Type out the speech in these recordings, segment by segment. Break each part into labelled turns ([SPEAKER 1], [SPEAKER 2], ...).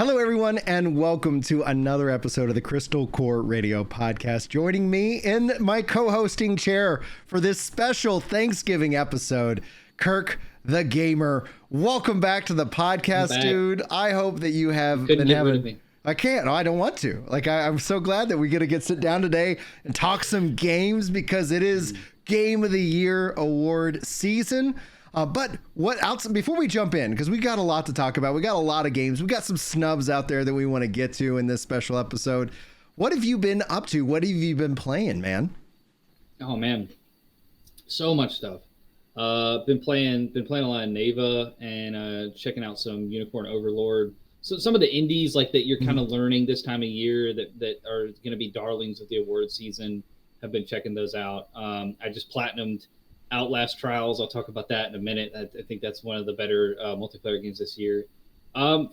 [SPEAKER 1] Hello, everyone, and welcome to another episode of the Crystal Core Radio Podcast. Joining me in my co-hosting chair for this special Thanksgiving episode, Kirk the Gamer. Welcome back to the podcast, dude. I hope that you have been having... I can't. I don't want to. I'm so glad that we get to sit down today and talk some games because it is Game of the Year award season. But what else before we jump in, because we got a lot to talk about. We got a lot of games. We got some snubs out there that we want to get to in this special episode. What have you been up to? What have you been playing, man?
[SPEAKER 2] Oh man, so much stuff. Been playing a lot of Nava and checking out some Unicorn Overlord. So some of the indies that you're kind of learning this time of year that are going to be darlings of the award season. Have been checking those out. I just platinumed Outlast Trials. I'll talk about that in a minute. I think that's one of the better multiplayer games this year.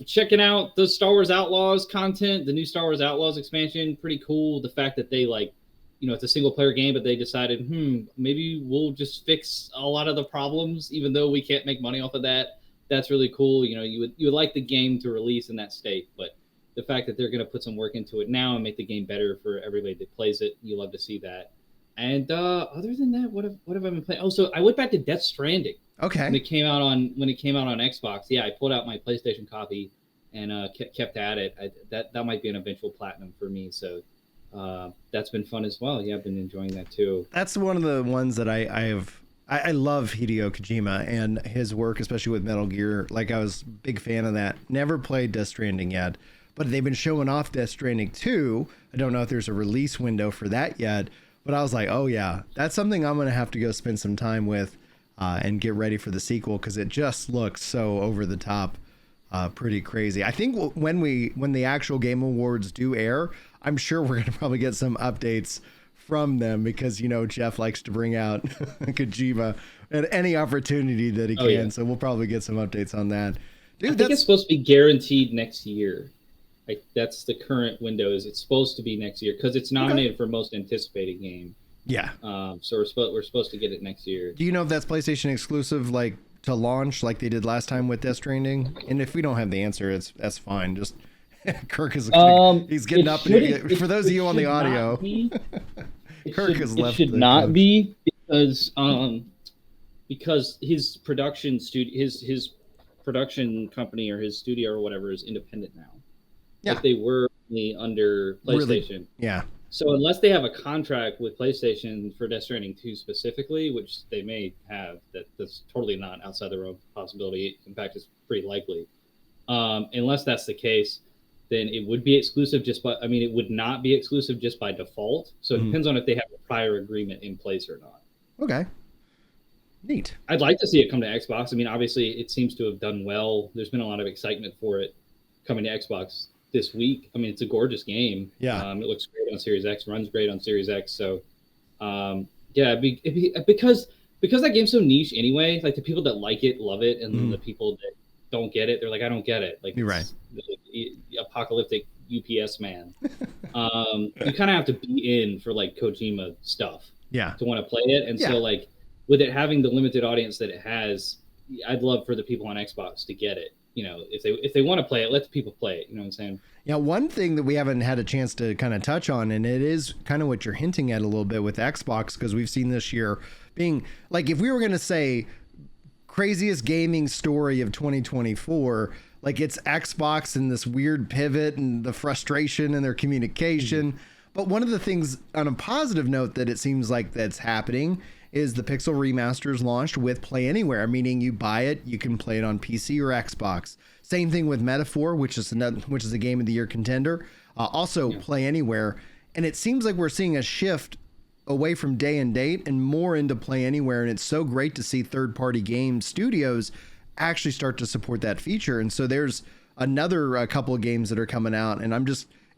[SPEAKER 2] Checking out the Star Wars Outlaws content, the new Star Wars Outlaws expansion. Pretty cool. The fact that they it's a single player game, but they decided, maybe we'll just fix a lot of the problems, even though we can't make money off of that. That's really cool. You would like the game to release in that state, but the fact that they're going to put some work into it now and make the game better for everybody that plays it, you love to see that. And other than that, what have I been playing? Oh, so I went back to Death Stranding.
[SPEAKER 1] Okay.
[SPEAKER 2] When it came out on Xbox, yeah, I pulled out my PlayStation copy and kept at it. That might be an eventual platinum for me. So that's been fun as well. Yeah, I've been enjoying that too.
[SPEAKER 1] That's one of the ones that I love Hideo Kojima and his work, especially with Metal Gear. I was a big fan of that. Never played Death Stranding yet, but they've been showing off Death Stranding 2. I don't know if there's a release window for that yet. But I was like, oh, yeah, that's something I'm going to have to go spend some time with and get ready for the sequel because it just looks so over the top, pretty crazy. I think when the actual Game Awards do air, I'm sure we're going to probably get some updates from them because, Jeff likes to bring out Kojima at any opportunity that he can. Yeah. So we'll probably get some updates on that. Dude,
[SPEAKER 2] I think it's supposed to be guaranteed next year. That's the current window. It's supposed to be next year because it's nominated for most anticipated game. Yeah. So we're supposed to get it next year.
[SPEAKER 1] Do you know if that's PlayStation exclusive, to launch like they did last time with Death Stranding? And if we don't have the answer, that's fine. Just Kirk is he's getting up. For those of you on the audio, Kirk has left.
[SPEAKER 2] It should not be because his production his production company or his studio or whatever is independent now. Yeah. Like they were under PlayStation. Really?
[SPEAKER 1] Yeah.
[SPEAKER 2] So unless they have a contract with PlayStation for Death Stranding 2 specifically, which they may have, that's totally not outside the realm of possibility. In fact, it's pretty likely. Unless that's the case, then it would be exclusive it would not be exclusive just by default. So it depends on if they have a prior agreement in place or not.
[SPEAKER 1] Okay. Neat.
[SPEAKER 2] I'd like to see it come to Xbox. Obviously it seems to have done well. There's been a lot of excitement for it coming to Xbox this week. It's a gorgeous game.
[SPEAKER 1] Yeah.
[SPEAKER 2] It looks great on Series X, runs great on Series X. So, because that game's so niche anyway, the people that like it love it, and the people that don't get it, they're like, I don't get it.
[SPEAKER 1] You're right.
[SPEAKER 2] Apocalyptic UPS man. You kind of have to be in for Kojima stuff.
[SPEAKER 1] Yeah.
[SPEAKER 2] To want to play it, and so with it having the limited audience that it has, I'd love for the people on Xbox to get it. If they want to play it, let the people play it. You know what I'm saying?
[SPEAKER 1] Yeah, one thing that we haven't had a chance to kind of touch on, and it is kind of what you're hinting at a little bit with Xbox, because we've seen this year being if we were going to say craziest gaming story of 2024, it's Xbox and this weird pivot and the frustration in their communication. But one of the things on a positive note that it seems like that's happening is the Pixel remasters launched with Play Anywhere, meaning you buy it, you can play it on PC or Xbox. Same thing with Metaphor, which is a Game of the Year contender, Play Anywhere. And it seems like we're seeing a shift away from day and date and more into Play Anywhere. And it's so great to see third-party game studios actually start to support that feature. And so there's another couple of games that are coming out, and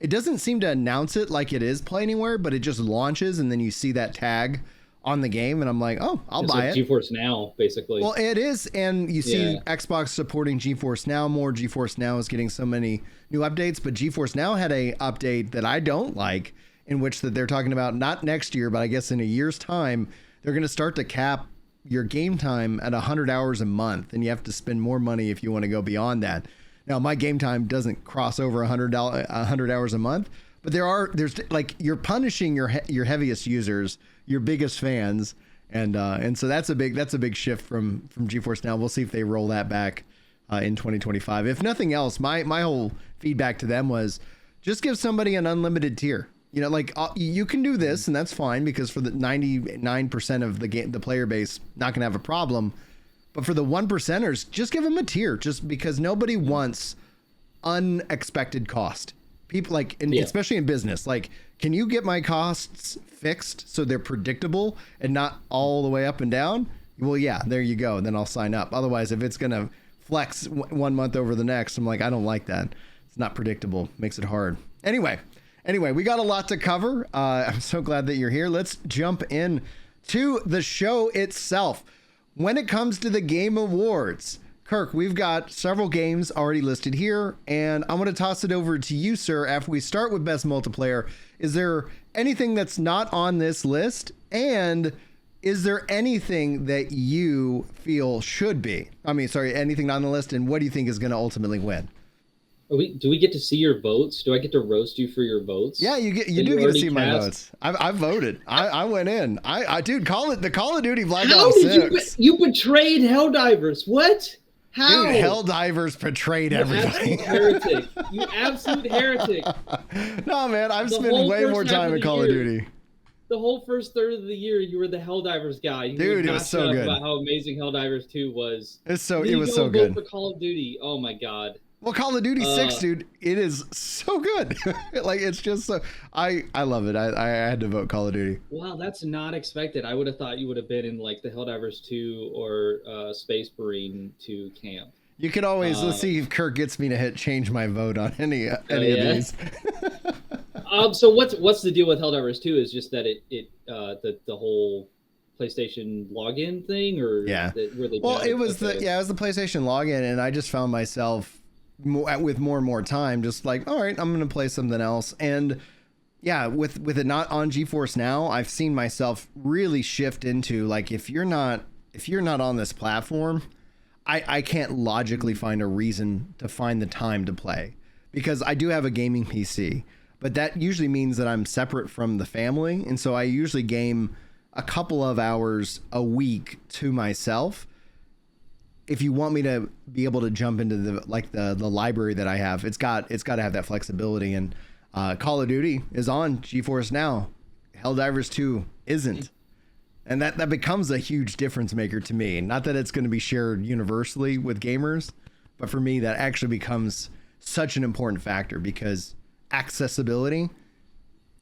[SPEAKER 1] it doesn't seem to announce it like it is Play Anywhere, but it just launches and then you see that tag on the game, and I'm like, oh, I'll buy it.
[SPEAKER 2] GeForce Now, basically.
[SPEAKER 1] Well, it is, and you see Xbox supporting GeForce Now more. GeForce Now is getting so many new updates, but GeForce Now had a update that I don't like, in which that they're talking about not next year, but I guess in a year's time, they're going to start to cap your game time at 100 hours a month, and you have to spend more money if you want to go beyond that. Now my game time doesn't cross over $100 hours a month, but there's like you're punishing your heaviest users, your biggest fans, and so that's a big shift from GeForce Now. We'll see if they roll that back in 2025. If nothing else, my whole feedback to them was just give somebody an unlimited tier. You know, like you can do this and that's fine because for the 99% of the player base, not going to have a problem. But for the 1%ers, just give them a tier just because nobody wants unexpected cost. People like, especially in business, like, can you get my costs fixed so they're predictable and not all the way up and down? Well, yeah, there you go. Then I'll sign up. Otherwise, if it's going to flex 1 month over the next, I'm like, I don't like that. It's not predictable. Makes it hard. Anyway, we got a lot to cover. I'm so glad that you're here. Let's jump in to the show itself. When it comes to the Game Awards, Kirk, we've got several games already listed here, and I'm going to toss it over to you, sir, after we start with Best Multiplayer. Is there anything that's not on this list? And is there anything that you feel should be? Anything not on the list, and what do you think is going to ultimately win?
[SPEAKER 2] Do we get to see your votes? Do I get to roast you for your votes?
[SPEAKER 1] Yeah, you do get to see my votes. I voted. I went in. Dude, the Call of Duty Black Ops 6.
[SPEAKER 2] You betrayed Helldivers. What? How?
[SPEAKER 1] Dude, Helldivers betrayed everybody.
[SPEAKER 2] You absolute heretic.
[SPEAKER 1] No, man, I've spent way more time in Call of Duty.
[SPEAKER 2] The whole first third of the year, you were the Helldivers guy.
[SPEAKER 1] Dude, it was so good.
[SPEAKER 2] About how amazing Helldivers 2 was.
[SPEAKER 1] It was so good.
[SPEAKER 2] For Call of Duty. Oh my god.
[SPEAKER 1] Well, Call of Duty 6, dude, it is so good. Like, it's just so... I love it. I had to vote Call of Duty.
[SPEAKER 2] Wow, that's not expected. I would have thought you would have been in, like, the Helldivers 2 or Space Marine 2 camp.
[SPEAKER 1] You could always... let's see if Kirk gets me to change my vote on any of these.
[SPEAKER 2] So what's the deal with Helldivers 2 is just that the whole PlayStation login thing, or
[SPEAKER 1] it was the PlayStation login, and I just found myself with more and more time just like, all right, I'm gonna play something else. And yeah, with it not on GeForce Now, I've seen myself really shift into, like, if you're not on this platform, I can't logically find a reason to find the time to play, because I do have a gaming PC, but that usually means that I'm separate from the family, and so I usually game a couple of hours a week to myself. If you want me to be able to jump into the library that I have, it's got to have that flexibility. And Call of Duty is on GeForce Now. Helldivers 2 isn't. And that becomes a huge difference maker to me. Not that it's going to be shared universally with gamers, but for me, that actually becomes such an important factor, because accessibility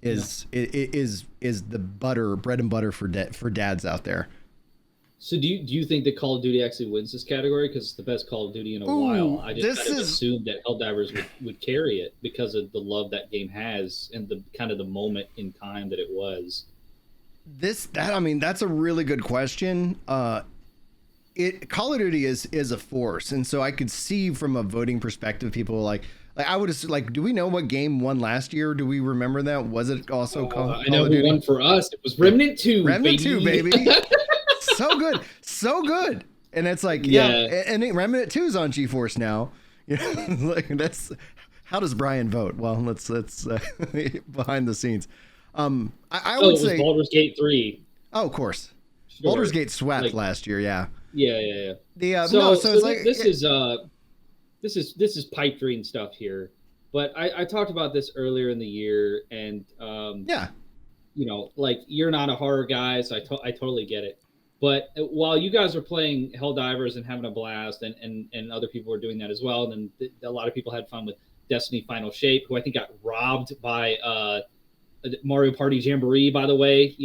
[SPEAKER 1] is the bread and butter for dads out there.
[SPEAKER 2] So do you think that Call of Duty actually wins this category because it's the best Call of Duty in a while? I just kind of assumed that Helldivers would carry it because of the love that game has and the kind of the moment in time that it was. That's a really good question. Call of Duty is a force, and so I could see from a voting perspective, people like I would have, like, do we know what game won last year? Do we remember that? Was it also Call of Duty? I know who won for us. It was Remnant 2.
[SPEAKER 1] Remnant 2, baby. So good. And it's like, and Remnant 2 is on GeForce Now. Like, how does Brian vote? Well, let's behind the scenes. I would say
[SPEAKER 2] Baldur's Gate 3.
[SPEAKER 1] Oh, of course. Sure. Baldur's Gate swept last year. Yeah.
[SPEAKER 2] Yeah.
[SPEAKER 1] So
[SPEAKER 2] this is pipe dream stuff here, but I talked about this earlier in the year, and like, you're not a horror guy, so I totally get it. But while you guys are playing Helldivers and having a blast, and other people were doing that as well, and then a lot of people had fun with Destiny Final Shape, who I think got robbed by Mario Party Jamboree, by the way,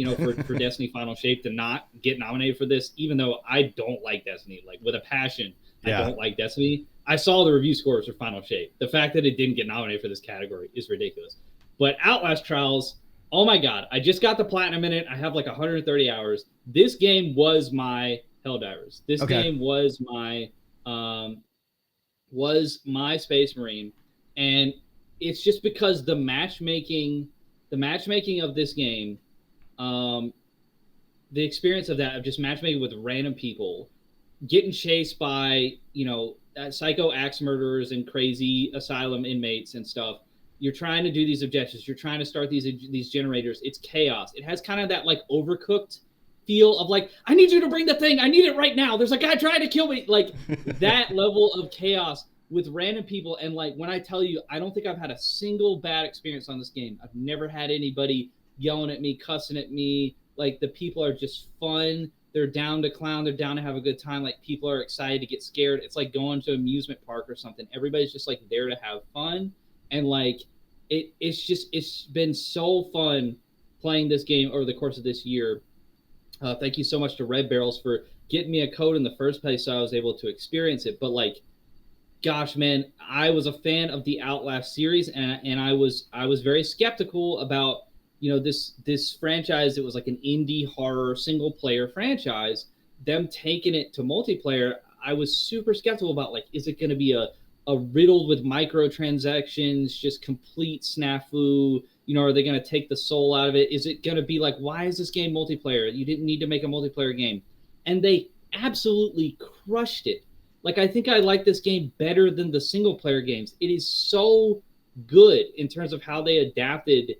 [SPEAKER 2] for Destiny Final Shape to not get nominated for this, even though I don't like Destiny, like, with a passion. I don't like Destiny. I saw the review scores for Final Shape. The fact that it didn't get nominated for this category is ridiculous. But Outlast Trials, oh my god, I just got the platinum in it. I have like 130 hours. This game was my Helldivers. This game was my Space Marine. And it's just because the matchmaking of this game, the experience of that, of just matchmaking with random people, getting chased by, psycho axe murderers and crazy asylum inmates and stuff. You're trying to do these objectives. You're trying to start these generators. It's chaos. It has kind of that like Overcooked feel of like, I need you to bring the thing. I need it right now. There's a guy trying to kill me. Like that level of chaos with random people. And like, when I tell you, I don't think I've had a single bad experience on this game. I've never had anybody yelling at me, cussing at me. Like the people are just fun. They're down to clown. They're down to have a good time. Like people are excited to get scared. It's like going to an amusement park or something. Everybody's just like there to have fun. And like, it's been so fun playing this game over the course of this year. Thank you so much to Red Barrels for getting me a code in the first place so I was able to experience it. But like, gosh, man, I was a fan of the Outlast series, and I was very skeptical about, this franchise. It was like an indie horror single player franchise. Them taking it to multiplayer, I was super skeptical about, like, is it going to be a riddled with microtransactions, just complete snafu? Are they going to take the soul out of it? Is it going to be like, why is this game multiplayer? You didn't need to make a multiplayer game. And they absolutely crushed it. Like, I think I like this game better than the single player games. It is so good in terms of how they adapted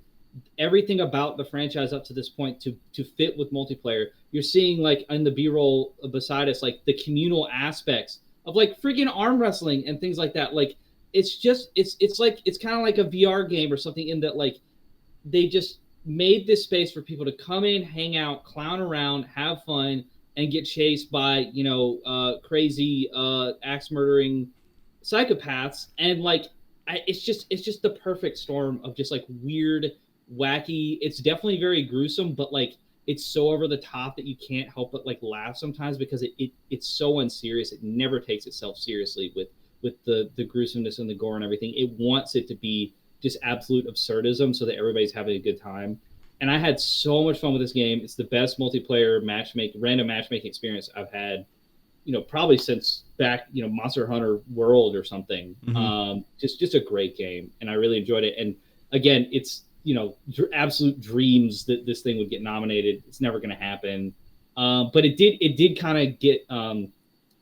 [SPEAKER 2] everything about the franchise up to this point to fit with multiplayer. You're seeing, like, in the B-roll beside us, like, the communal aspects of, like, freaking arm wrestling and things like that. Like, it's just, it's kind of like a VR game or something, in that, like, they just made this space for people to come in, hang out, clown around, have fun, and get chased by, crazy axe murdering psychopaths. And like, it's just the perfect storm of just like weird, wacky. It's definitely very gruesome, but like, it's so over the top that you can't help but like laugh sometimes, because it's so unserious. It never takes itself seriously with the gruesomeness and the gore and everything. It wants it to be just absolute absurdism so that everybody's having a good time. And I had so much fun with this game. It's the best multiplayer random matchmaking experience I've had, probably since back, Monster Hunter World or something. Mm-hmm. Just a great game, and I really enjoyed it. And again, it's, absolute dreams that this thing would get nominated. It's never going to happen. But it did kind of get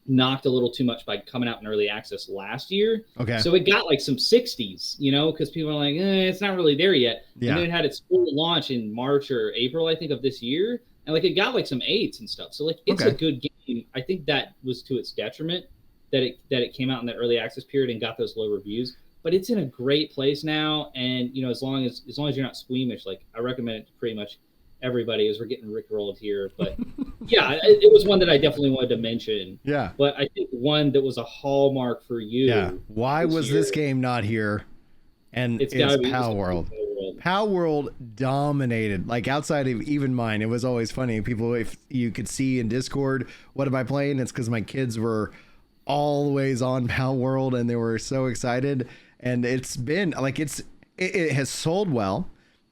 [SPEAKER 2] knocked a little too much by coming out in early access last year. Okay. So it got like some 60s, because people are like, it's not really there yet. Yeah. And then it had its full launch in March or April, I think, of this year. And like, it got like some 8s and stuff. So like, it's a good game. I think that was to its detriment that it came out in the early access period and got those low reviews. But it's in a great place now. And, as long as you're not squeamish, like, I recommend it to pretty much everybody, as we're getting rickrolled here. But yeah, it was one that I definitely wanted to mention. Yeah. But I think one that was a hallmark for you. Yeah.
[SPEAKER 1] Why was this game not here? And it's Power World. Power World dominated, like, outside of even mine. It was always funny. People, if you could see in Discord, what am I playing? It's because my kids were always on Power World and they were so excited. And it's been like, it has sold well.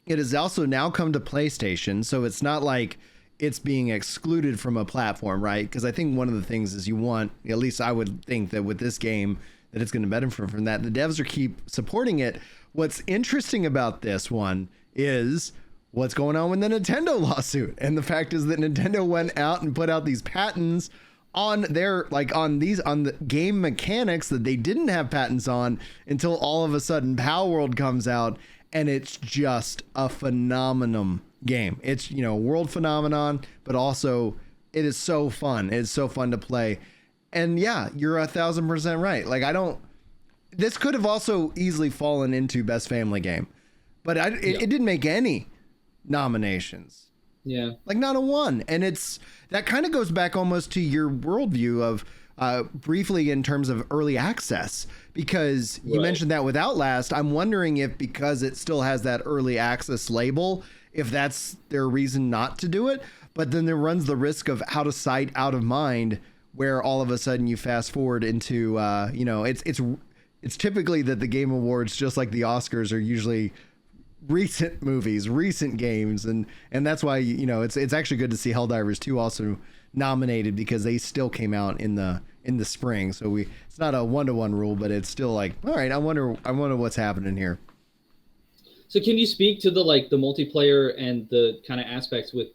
[SPEAKER 1] It has also now come to PlayStation, so it's not like it's being excluded from a platform, right? Because I think one of the things is you want, at least I would think that with this game, that it's going to benefit from that. The devs are keep supporting it. What's interesting about this one is what's going on with the Nintendo lawsuit. And the fact is that Nintendo went out and put out these patents on their, like, on the game mechanics that they didn't have patents on until all of a sudden Power World comes out. And it's just a phenomenal game. It's, a world phenomenon, but also it is so fun. It's so fun to play. And yeah, you're 1,000% right. Like, this could have also easily fallen into best family game, but it didn't make any nominations. Yeah. Like, not a one. And that kind of goes back almost to your worldview of, briefly, in terms of early access, because you mentioned that with Outlast. I'm wondering if, because it still has that early access label, if that's their reason not to do it. But then there runs the risk of out of sight, out of mind, where all of a sudden you fast forward into, it's typically that the Game Awards, just like the Oscars, are usually recent movies, recent games. And that's why, it's actually good to see Helldivers 2 also nominated, because they still came out in the spring. So it's not a 1-to-1 rule, but it's still like, all right, I wonder what's happening here.
[SPEAKER 2] So can you speak to the multiplayer and the kind of aspects with,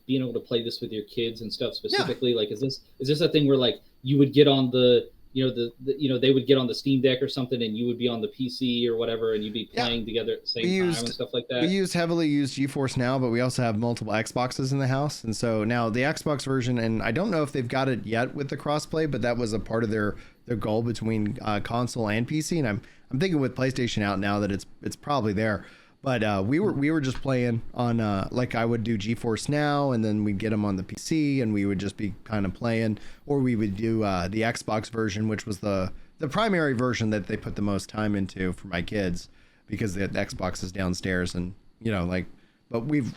[SPEAKER 2] being able to play this with your kids and stuff specifically? Like, is this a thing where like you would get on the they would get on the Steam Deck or something, and you would be on the PC or whatever, and you'd be playing together at the same time and stuff like that?
[SPEAKER 1] We heavily use GeForce Now, but we also have multiple Xboxes in the house. And so now the Xbox version, and I don't know if they've got it yet with the crossplay, but that was a part of their goal between console and PC. And I'm thinking with PlayStation out now that it's probably there. But we were just playing on like I would do GeForce Now, and then we'd get them on the PC, and we would just be kind of playing, or we would do the Xbox version, which was the primary version that they put the most time into for my kids, because the Xbox is downstairs, and but we've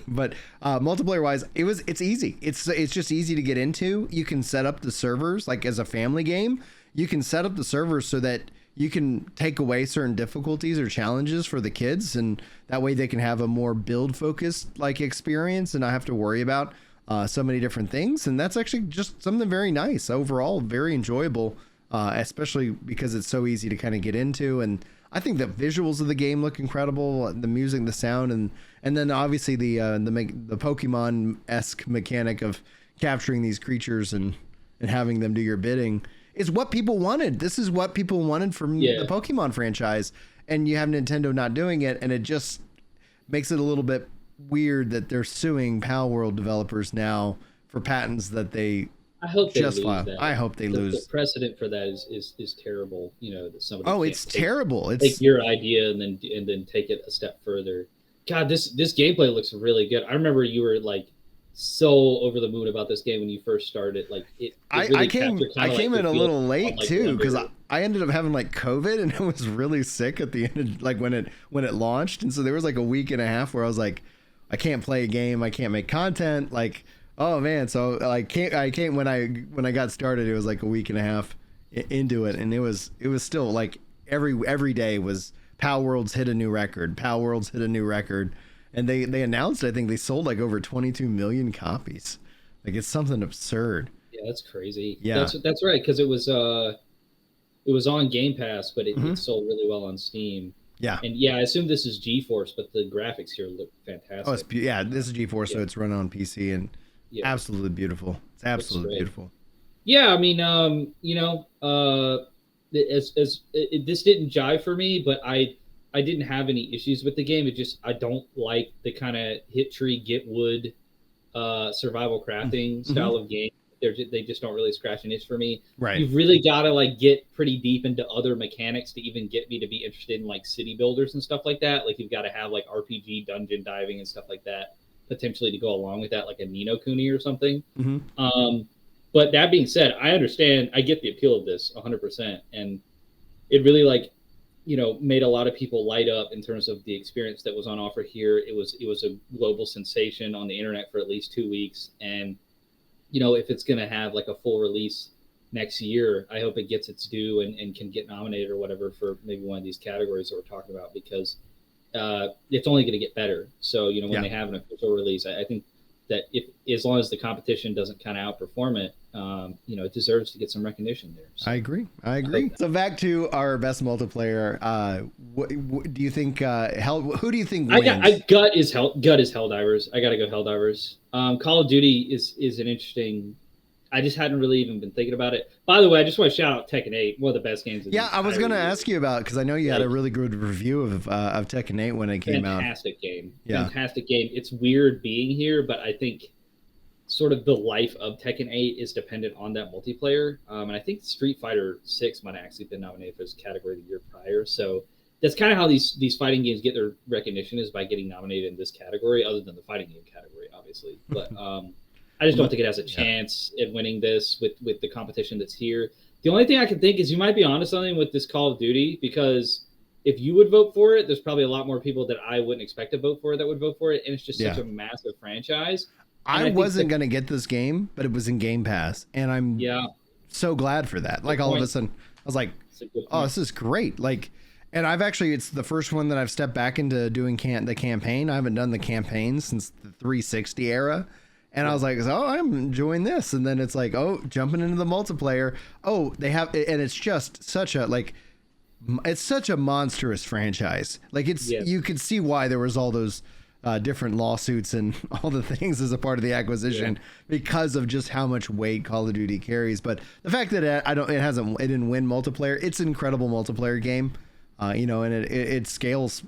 [SPEAKER 1] but multiplayer wise, it's easy. It's just easy to get into. You can set up the servers like as a family game. You can set up the servers so that you can take away certain difficulties or challenges for the kids, and that way they can have a more build focused like experience and not have to worry about so many different things. And that's actually just something very nice overall, very enjoyable, especially because it's so easy to kind of get into. And I think the visuals of the game look incredible, the music, the sound, and then obviously the Pokemon-esque mechanic of capturing these creatures and having them do your bidding is what people wanted. This is what people wanted from the Pokemon franchise, and you have Nintendo not doing it, and it just makes it a little bit weird that they're suing Power World developers now for patents that they just filed. I hope they lose.
[SPEAKER 2] The precedent for that is terrible. That somebody.
[SPEAKER 1] Oh, it's terrible. It's
[SPEAKER 2] take your idea and then take it a step further. God, this gameplay looks really good. I remember you were like so over the moon about this game when you first started. Like
[SPEAKER 1] I came in a little late too, because I ended up having like COVID, and I was really sick at the end of, like when it launched, and so there was like a week and a half where I was like, I can't play a game, I can't make content, like, oh man. So I came when I got started, it was like a week and a half into it, and it was still like every day was Power World's hit a new record, and they announced, I think they sold like over 22 million copies. Like, it's something absurd.
[SPEAKER 2] Yeah, that's crazy.
[SPEAKER 1] Yeah,
[SPEAKER 2] that's right, because it was on Game Pass, but it sold really well on Steam.
[SPEAKER 1] Yeah,
[SPEAKER 2] and I assume this is GeForce, but the graphics here look fantastic.
[SPEAKER 1] Oh, this is GeForce, so it's run on PC, and absolutely beautiful. It's absolutely beautiful.
[SPEAKER 2] Yeah, I mean, this didn't jive for me, but I didn't have any issues with the game. It just, I don't like the kind of hit tree, get wood, survival crafting style of game. They just don't really scratch an itch for me.
[SPEAKER 1] Right.
[SPEAKER 2] You've really got to like get pretty deep into other mechanics to even get me to be interested in like city builders and stuff like that. Like, you've got to have like RPG dungeon diving and stuff like that, potentially, to go along with that, like a Ni no Kuni or something. But that being said, I understand, I get the appeal of this 100%. And it really like, made a lot of people light up in terms of the experience that was on offer here. It was a global sensation on the internet for at least 2 weeks. And, if it's going to have like a full release next year, I hope it gets its due and can get nominated or whatever for maybe one of these categories that we're talking about, because it's only going to get better. So, when they have an official release, I think that as long as the competition doesn't kind of outperform it, it deserves to get some recognition there. So,
[SPEAKER 1] I agree. So back to our best multiplayer. What do you think? Who do you think wins?
[SPEAKER 2] Gut is Helldivers. I got to go Helldivers. Call of Duty is an interesting. I just hadn't really even been thinking about it. By the way, I just want to shout out Tekken 8, one of the best games.
[SPEAKER 1] I was going to ask you about, because I know you had a really good review of Tekken 8 when it came out.
[SPEAKER 2] Fantastic game. It's weird being here, but I think sort of the life of Tekken 8 is dependent on that multiplayer. And I think Street Fighter 6 might have actually been nominated for this category the year prior. So that's kind of how these fighting games get their recognition, is by getting nominated in this category, other than the fighting game category, obviously. But I just don't think it has a chance at winning this with the competition that's here. The only thing I can think is you might be onto something with this Call of Duty, because if you would vote for it, there's probably a lot more people that I wouldn't expect to vote for it that would vote for it. And it's just such a massive franchise.
[SPEAKER 1] I wasn't going to get this game, but it was in Game Pass, and I'm so glad for that. Like, all of a sudden, I was like, oh, this is great. Like, and it's the first one that I've stepped back into doing the campaign. I haven't done the campaign since the 360 era. And I was like, oh, I'm enjoying this. And then it's like, oh, jumping into the multiplayer. Oh, they have, and it's just such a, like, it's such a monstrous franchise. Like, you could see why there was all those different lawsuits and all the things as a part of the acquisition because of just how much weight Call of Duty carries. But the fact that it didn't win multiplayer, it's an incredible multiplayer game. And it scales,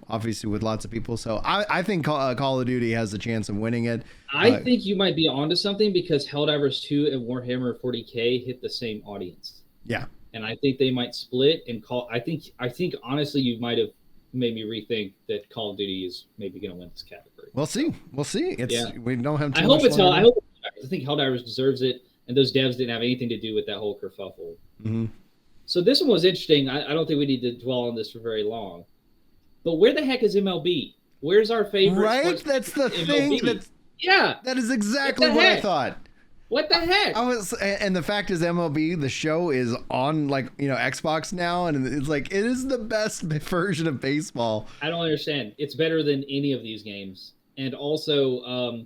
[SPEAKER 1] obviously with lots of people. So I think Call of Duty has a chance of winning it.
[SPEAKER 2] I think you might be onto something because Helldivers 2 and Warhammer 40K hit the same audience.
[SPEAKER 1] Yeah.
[SPEAKER 2] And I think they might split and I think honestly, you might have made me rethink that Call of Duty is maybe going to win this category.
[SPEAKER 1] We'll see. We don't have too
[SPEAKER 2] I
[SPEAKER 1] much
[SPEAKER 2] hope
[SPEAKER 1] longer.
[SPEAKER 2] I think Helldivers deserves it. And those devs didn't have anything to do with that whole kerfuffle.
[SPEAKER 1] Mm-hmm.
[SPEAKER 2] So this one was interesting. I don't think we need to dwell on this for very long. But where the heck is MLB? Where's our favorite?
[SPEAKER 1] Right? That's the thing. That is exactly what I thought.
[SPEAKER 2] What the heck?
[SPEAKER 1] And the fact is MLB, the show is on Xbox now, and it's like it is the best version of baseball.
[SPEAKER 2] I don't understand. It's better than any of these games. And also,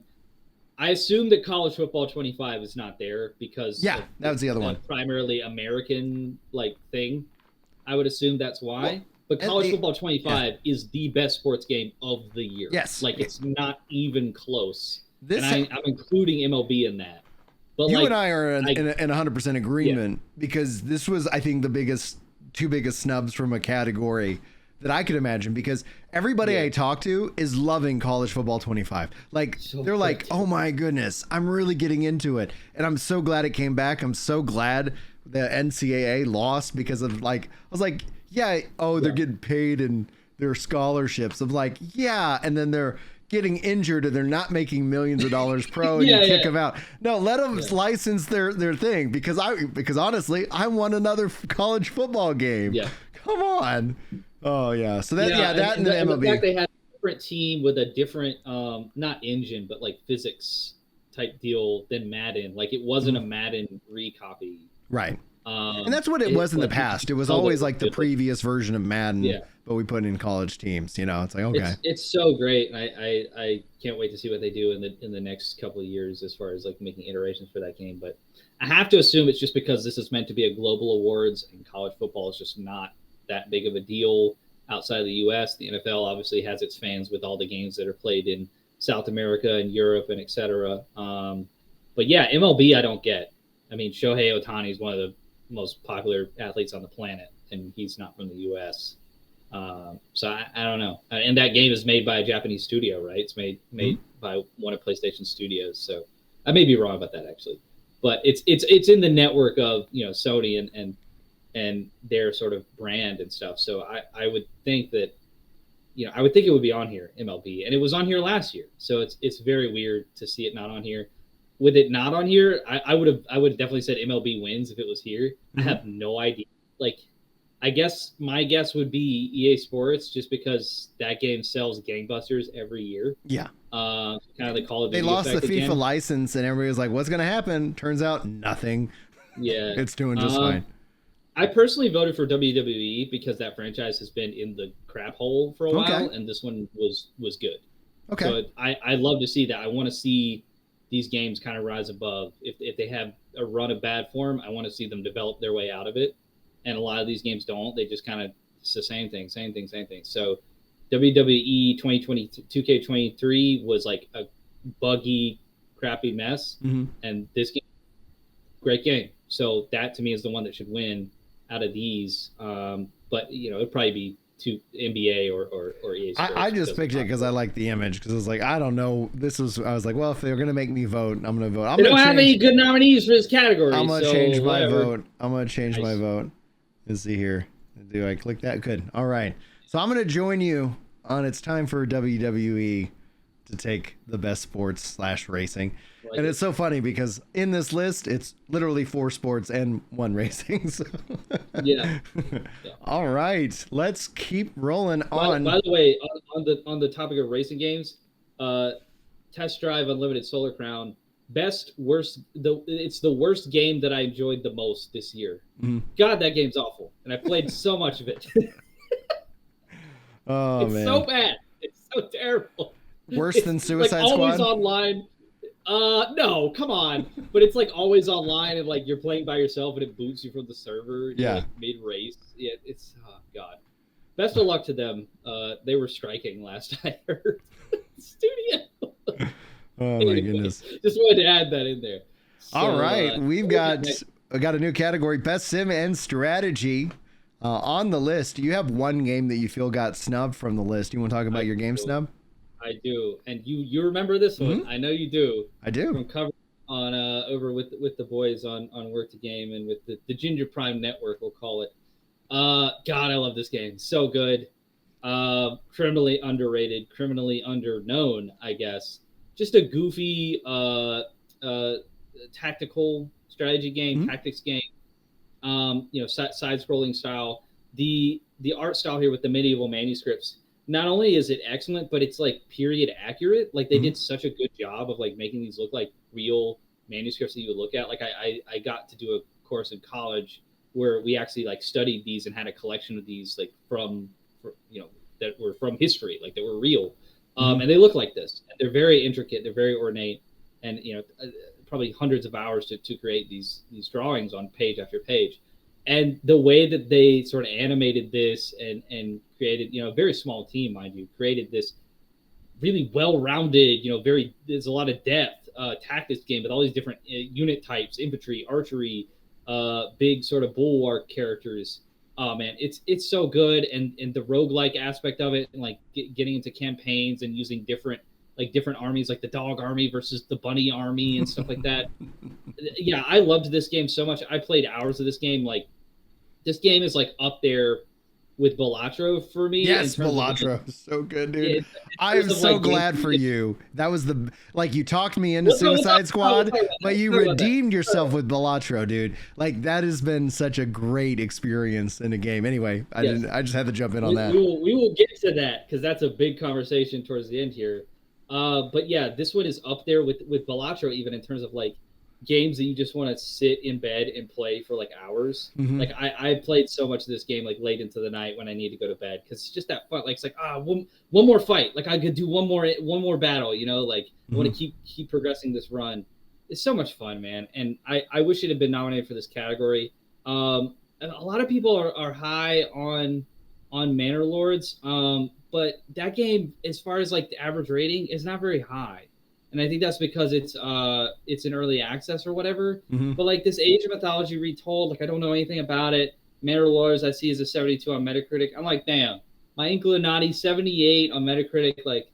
[SPEAKER 2] I assume that College Football 25 is not there because
[SPEAKER 1] that was the other one.
[SPEAKER 2] Primarily American thing. I would assume that's why. But College Football 25 is the best sports game of the year.
[SPEAKER 1] Yes.
[SPEAKER 2] It's not even close. I'm including MLB in that. But
[SPEAKER 1] you and I are in 100% agreement because this was, I think, the two biggest snubs from a category that I could imagine, because everybody I talk to is loving College Football 25. They're like, oh my goodness, I'm really getting into it. And I'm so glad it came back. I'm so glad the NCAA lost because of I was like, they're getting paid and their scholarships. Of and then they're getting injured and they're not making millions of dollars pro and you kick them out. No, let them license their thing because honestly, I want another college football game. Yeah. Come on. Oh yeah. So that and the MLB.
[SPEAKER 2] The fact they had a different team with a different not engine but physics type deal than Madden. It wasn't a Madden recopy.
[SPEAKER 1] Right. And that's what it was in the past. It was always the previous version of Madden, but we put in college teams. It's like, okay.
[SPEAKER 2] It's so great. And I can't wait to see what they do in the next couple of years as far as making iterations for that game. But I have to assume it's just because this is meant to be a global awards and college football is just not that big of a deal outside of the U.S. The NFL obviously has its fans with all the games that are played in South America and Europe and et cetera. But MLB I don't get. I mean, Shohei Ohtani is one of the most popular athletes on the planet, and he's not from the U.S. So I don't know. And that game is made by a Japanese studio, right? It's made by one of PlayStation Studios. So I may be wrong about that actually, but it's in the network of Sony and their sort of brand and stuff. So I would think that I would think it would be on here, MLB, and it was on here last year. So it's very weird to see it not on here. With it not on here, I would have definitely said MLB wins if it was here. I have no idea. I guess my guess would be EA Sports, just because that game sells gangbusters every year. Yeah. Kind of the Call of Duty.
[SPEAKER 1] They lost the FIFA
[SPEAKER 2] again.
[SPEAKER 1] license, and everybody was like, "What's going to happen?" Turns out, nothing.
[SPEAKER 2] Yeah,
[SPEAKER 1] it's doing just fine.
[SPEAKER 2] I personally voted for WWE because that franchise has been in the crap hole for a while, and this one was good. Okay. So I love to see that. I want to see these games kind of rise above. If they have a run of bad form, I want to see them develop their way out of it. And a lot of these games don't. They just kind of, it's the same thing. So WWE 2020 2K23 was a buggy, crappy mess. Mm-hmm. And this game, great game. So that to me is the one that should win out of these. But it'd probably be to NBA or EA Sports.
[SPEAKER 1] I just picked it because I like the image, because I was like, I don't know. I was like, well, if they're gonna make me vote, I'm gonna vote.
[SPEAKER 2] They don't have any good nominees for this category.
[SPEAKER 1] I'm gonna change my vote. My vote. Let's see here. Do I click that? Good. All right. So I'm gonna join you on It's Time for WWE to take the best sports / racing. And it's so funny because in this list, it's literally 4 sports and 1 racing. So. Yeah. All right, let's keep rolling on.
[SPEAKER 2] By the way, on the topic of racing games, Test Drive Unlimited Solar Crown, it's the worst game that I enjoyed the most this year. Mm-hmm. God, that game's awful, and I played so much of it.
[SPEAKER 1] Oh, man.
[SPEAKER 2] It's so bad. It's so terrible.
[SPEAKER 1] Worse than Suicide Squad?
[SPEAKER 2] Always online. No, come on. But it's always online, and you're playing by yourself and it boots you from the server. Mid race. Yeah, it's God. best of luck to them. They were striking last I heard. Studio.
[SPEAKER 1] Oh my goodness.
[SPEAKER 2] Just wanted to add that in there. So,
[SPEAKER 1] all right, we got a new category, best sim and strategy. On the list, you have one game that you feel got snubbed from the list. You want to talk about your game snub?
[SPEAKER 2] I do, and you remember this one? I know you do.
[SPEAKER 1] I do.
[SPEAKER 2] From cover on over with the boys on Work to Game and with the Ginger Prime Network, we'll call it. God, I love this game. So good. Criminally underrated, criminally underknown, I guess. Just a goofy tactical strategy game, tactics game. Side-scrolling style. The art style here with the medieval manuscripts. Not only is it excellent, but it's like period accurate. Like they did such a good job of like making these look like real manuscripts that you would look at. Like I got to do a course in college where we actually like studied these and had a collection of these like that were from history, like they were real. And they look like this. They're very intricate. They're very ornate, and probably hundreds of hours to create these drawings on page after page. And the way that they sort of animated this and created, a very small team, mind you, created this really well-rounded, there's a lot of depth, tactics game with all these different unit types, infantry, archery, big sort of bulwark characters. Oh man, it's so good, and the roguelike aspect of it, and like getting into campaigns and using different armies, like the dog army versus the bunny army and stuff like that. Yeah, I loved this game so much. I played hours of this game. Like, this game is like up there with Balatro for me.
[SPEAKER 1] Yes, Balatro, so good, dude. I am so glad for you. That was you talked me into Suicide Squad, but you redeemed yourself with Balatro, dude. Like, that has been such a great experience in a game. Anyway, I just had to jump in on that.
[SPEAKER 2] We will get to that because that's a big conversation towards the end here. But yeah, this one is up there with Balatro, even in terms of like games that you just want to sit in bed and play for like hours. Like I played so much of this game like late into the night when I need to go to bed because it's just that fun. Like it's like one more fight. Like I could do one more battle. Like I want to keep progressing this run. It's so much fun, man. And I wish it had been nominated for this category. And a lot of people are high on Manor Lords. But that game, as far as like the average rating, is not very high. And I think that's because it's an early access or whatever. But like this Age of Mythology Retold, like I don't know anything about it. Manor Lords I see as a 72 on Metacritic. I'm like, damn, my Inclinati 78 on Metacritic. Like,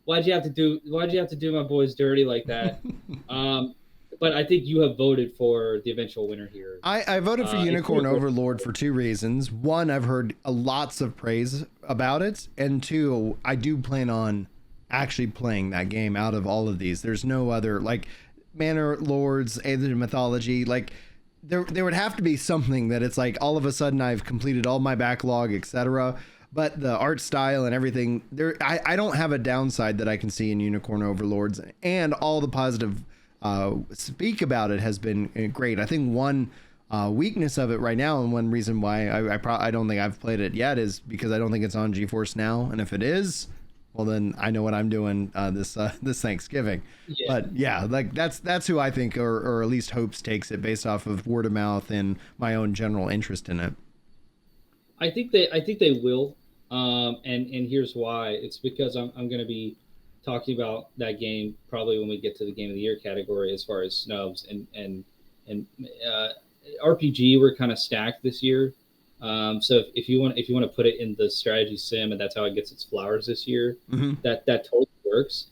[SPEAKER 2] why'd you have to do my boys dirty like that? But I think you have voted for the eventual winner here.
[SPEAKER 1] I voted for Unicorn Overlord for two reasons. One, I've heard lots of praise about it. And two, I do plan on actually playing that game out of all of these. There's no other, like, Manor Lords, Age of Mythology. Like, there would have to be something that it's like all of a sudden I've completed all my backlog, etc. But the art style and everything, I don't have a downside that I can see in Unicorn Overlords. And all the positive speak about it has been great. I think one weakness of it right now, and one reason why I don't think I've played it yet, is because I don't think it's on GeForce Now, and if it is, well then I know what I'm doing this Thanksgiving. But yeah, like that's who I think, or at least hopes takes it based off of word of mouth and my own general interest in it.
[SPEAKER 2] I think they will, and here's why. It's because I'm going to be talking about that game probably when we get to the Game of the Year category as far as snubs and RPG. We're kind of stacked this year, so if you want to put it in the strategy sim, and that's how it gets its flowers this year, that totally works.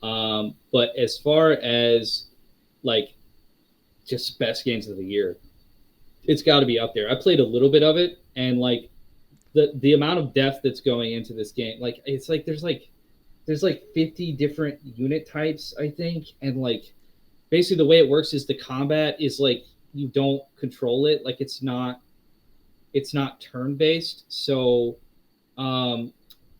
[SPEAKER 2] But as far as like just best games of the year, it's got to be up there. I played a little bit of it, and like the amount of depth that's going into this game, like it's like there's like 50 different unit types, I think. And like, basically the way it works is the combat is like, you don't control it. Like it's not turn-based. So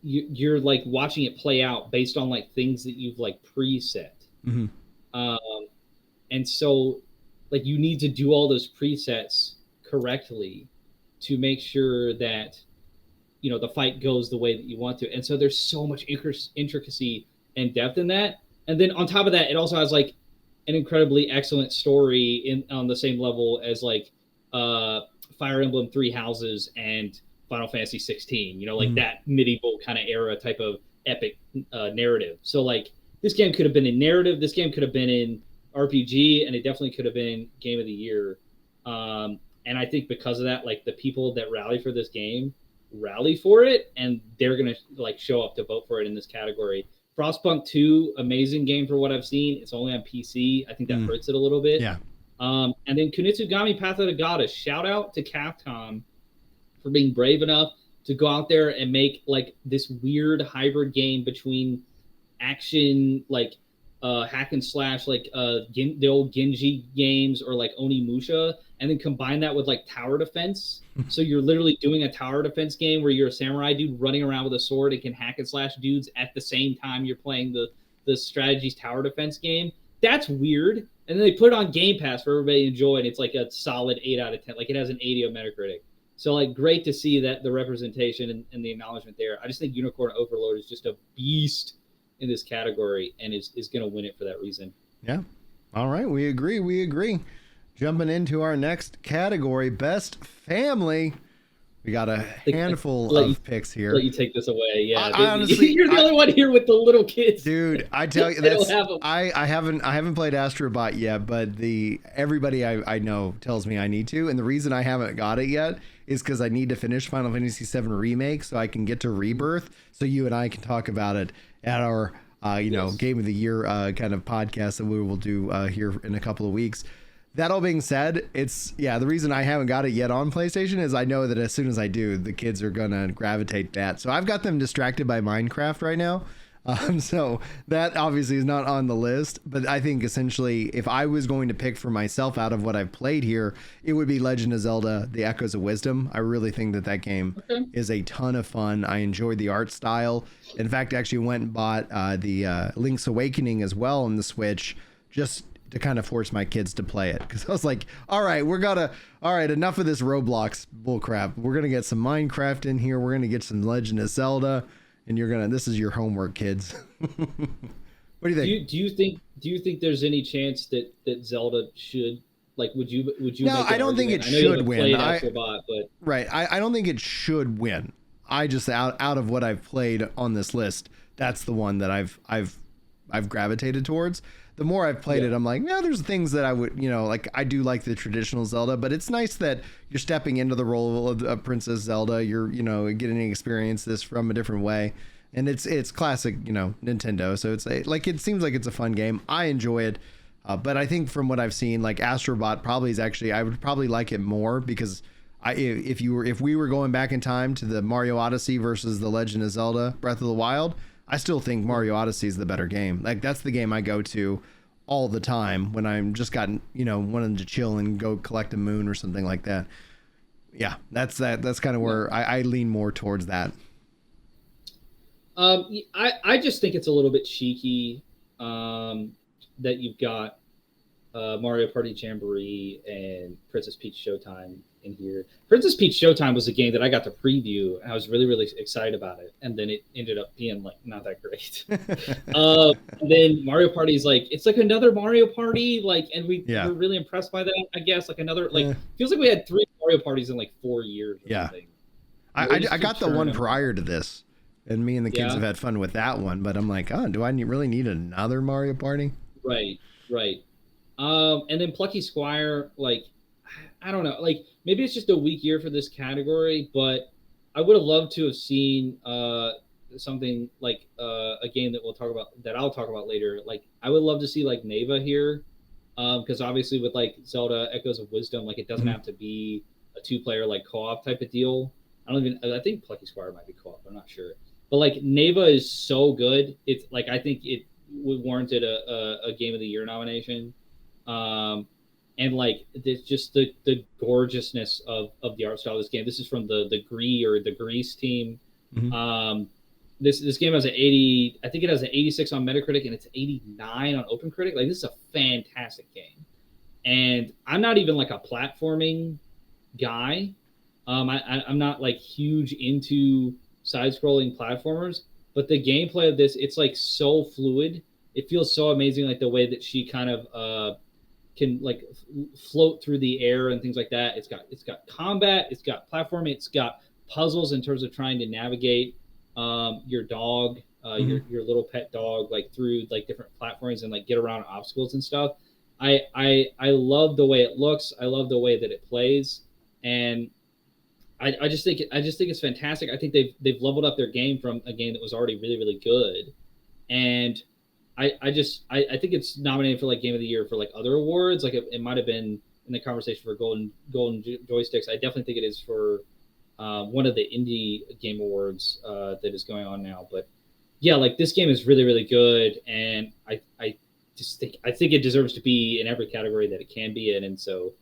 [SPEAKER 2] you're like watching it play out based on like things that you've like preset. And so like you need to do all those presets correctly to make sure that the fight goes the way that you want to. And so there's so much intricacy and depth in that. And then on top of that, it also has like an incredibly excellent story on the same level as like Fire Emblem Three Houses and Final Fantasy 16, you know, like that medieval kind of era type of epic narrative. So like this game could have been in narrative, this game could have been in RPG, and it definitely could have been Game of the Year. And I think because of that, like the people that rally for this game rally for it, and they're gonna like show up to vote for it in this category. Frostpunk 2, amazing game for what I've seen. It's only on PC. I think that hurts it a little bit.
[SPEAKER 1] Yeah.
[SPEAKER 2] And then Kunitsugami Path of the Goddess. Shout out to Capcom for being brave enough to go out there and make like this weird hybrid game between action, like hack and slash, like the old Genji games, or like Onimusha, and then combine that with like tower defense. So you're literally doing a tower defense game where you're a samurai dude running around with a sword and can hack and slash dudes at the same time you're playing the strategies tower defense game. That's weird. And then they put it on Game Pass for everybody to enjoy, and it's like a solid 8 out of 10. Like it has an 80 on Metacritic. So like great to see that the representation and the acknowledgement there. I just think Unicorn Overlord is just a beast in this category, and is going to win it for that reason.
[SPEAKER 1] Yeah. All right. We agree. Jumping into our next category, Best Family. We got a handful of picks here.
[SPEAKER 2] Let you take this away. Yeah.
[SPEAKER 1] Honestly,
[SPEAKER 2] you're the only one here with the little kids.
[SPEAKER 1] Dude, I tell you, I haven't played Astrobot yet, but everybody I know tells me I need to. And the reason I haven't got it yet is because I need to finish Final Fantasy VII Remake so I can get to Rebirth, so you and I can talk about it at our Game of the Year kind of podcast that we will do here in a couple of weeks. That all being said, the reason I haven't got it yet on PlayStation is I know that as soon as I do, the kids are gonna gravitate that. So I've got them distracted by Minecraft right now. So that obviously is not on the list, but I think essentially if I was going to pick for myself out of what I've played here, it would be Legend of Zelda: The Echoes of Wisdom. I really think that game is a ton of fun. I enjoyed the art style. In fact, I actually went and bought the Link's Awakening as well on the Switch, just to kind of force my kids to play it, because I was like, all right, enough of this Roblox bullcrap. We're gonna get some Minecraft in here. We're gonna get some Legend of Zelda. And this is your homework, kids. What do you think?
[SPEAKER 2] Do you think there's any chance that Zelda should, like, would you
[SPEAKER 1] No, I don't think it should win.
[SPEAKER 2] Right.
[SPEAKER 1] I don't think it should win. I just out of what I've played on this list, that's the one that I've gravitated towards. The more I've played it, I'm like, no, there's things that I would, like I do like the traditional Zelda, but it's nice that you're stepping into the role of Princess Zelda. You're, getting to experience this from a different way. And it's classic, Nintendo. So it's it seems like it's a fun game. I enjoy it. But I think from what I've seen, like Astrobot probably is actually, I would probably like it more because if we were going back in time to the Mario Odyssey versus the Legend of Zelda Breath of the Wild, I still think Mario Odyssey is the better game. Like that's the game I go to all the time when I'm just wanting to chill and go collect a moon or something like that. Yeah, that's kind of where I lean more towards that.
[SPEAKER 2] I just think it's a little bit cheeky that you've got Mario Party Jamboree and Princess Peach Showtime in here. Princess Peach Showtime was a game that I got to preview, and I was really, really excited about it. And then it ended up being like not that great. And then Mario Party is like, it's like another Mario Party, like, and we're really impressed by that. I guess like another feels like we had 3 Mario Parties in like 4 years. Or something.
[SPEAKER 1] I got the one prior to this, and me and the kids have had fun with that one. But I'm like, do I really need another Mario Party?
[SPEAKER 2] Right. And then Plucky Squire, like, I don't know, like maybe it's just a weak year for this category, but I would have loved to have seen something like a game that I'll talk about later. Like I would love to see like Nava here, because obviously with like Zelda Echoes of Wisdom, like it doesn't have to be a 2-player like co-op type of deal. I think Plucky Squire might be co-op, I'm not sure. But like Nava is so good, it's like I think it would warranted a Game of the Year nomination. And like it's just the gorgeousness of the art style of this game. This is from the Grease team. Mm-hmm. This game has an 80. I think it has an 86 on Metacritic, and it's 89 on OpenCritic. Like this is a fantastic game. And I'm not even like a platforming guy. I'm not like huge into side-scrolling platformers, but the gameplay of this, it's like so fluid. It feels so amazing, like the way that she kind of can like float through the air and things like that. It's got combat, it's got platforming, it's got puzzles in terms of trying to navigate your dog, your little pet dog, like through like different platforms and like get around obstacles and stuff. I love the way it looks. I love the way that it plays, and I just think it's fantastic. I think they've leveled up their game from a game that was already really, really good, and I think it's nominated for like Game of the Year for like other awards. Like it might have been in the conversation for golden joysticks. I definitely think it is for one of the indie game awards that is going on now. But yeah, like this game is really, really good, and I think it deserves to be in every category that it can be in, and so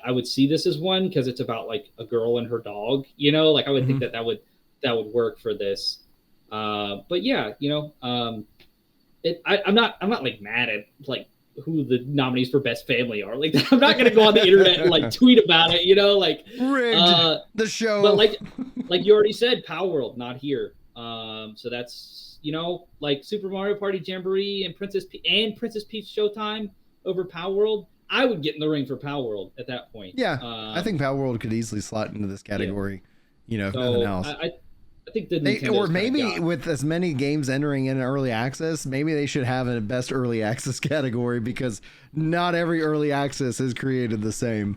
[SPEAKER 2] I would see this as one because it's about like a girl and her dog, you know, like I would think that would work for this. But yeah, you know, I'm not like mad at like who the nominees for best family are. Like I'm not going to go on the internet and like tweet about it, you know, like
[SPEAKER 1] rigged the show.
[SPEAKER 2] But like you already said, Power World not here. So that's, you know, like Super Mario Party Jamboree and Princess Peach Showtime over Power World. I would get in the ring for Power World at that point.
[SPEAKER 1] Yeah, I think Power World could easily slot into this category. Yeah. You know, if nothing else.
[SPEAKER 2] I think that
[SPEAKER 1] or maybe with as many games entering in early access, maybe they should have a best early access category because not every early access is created the same.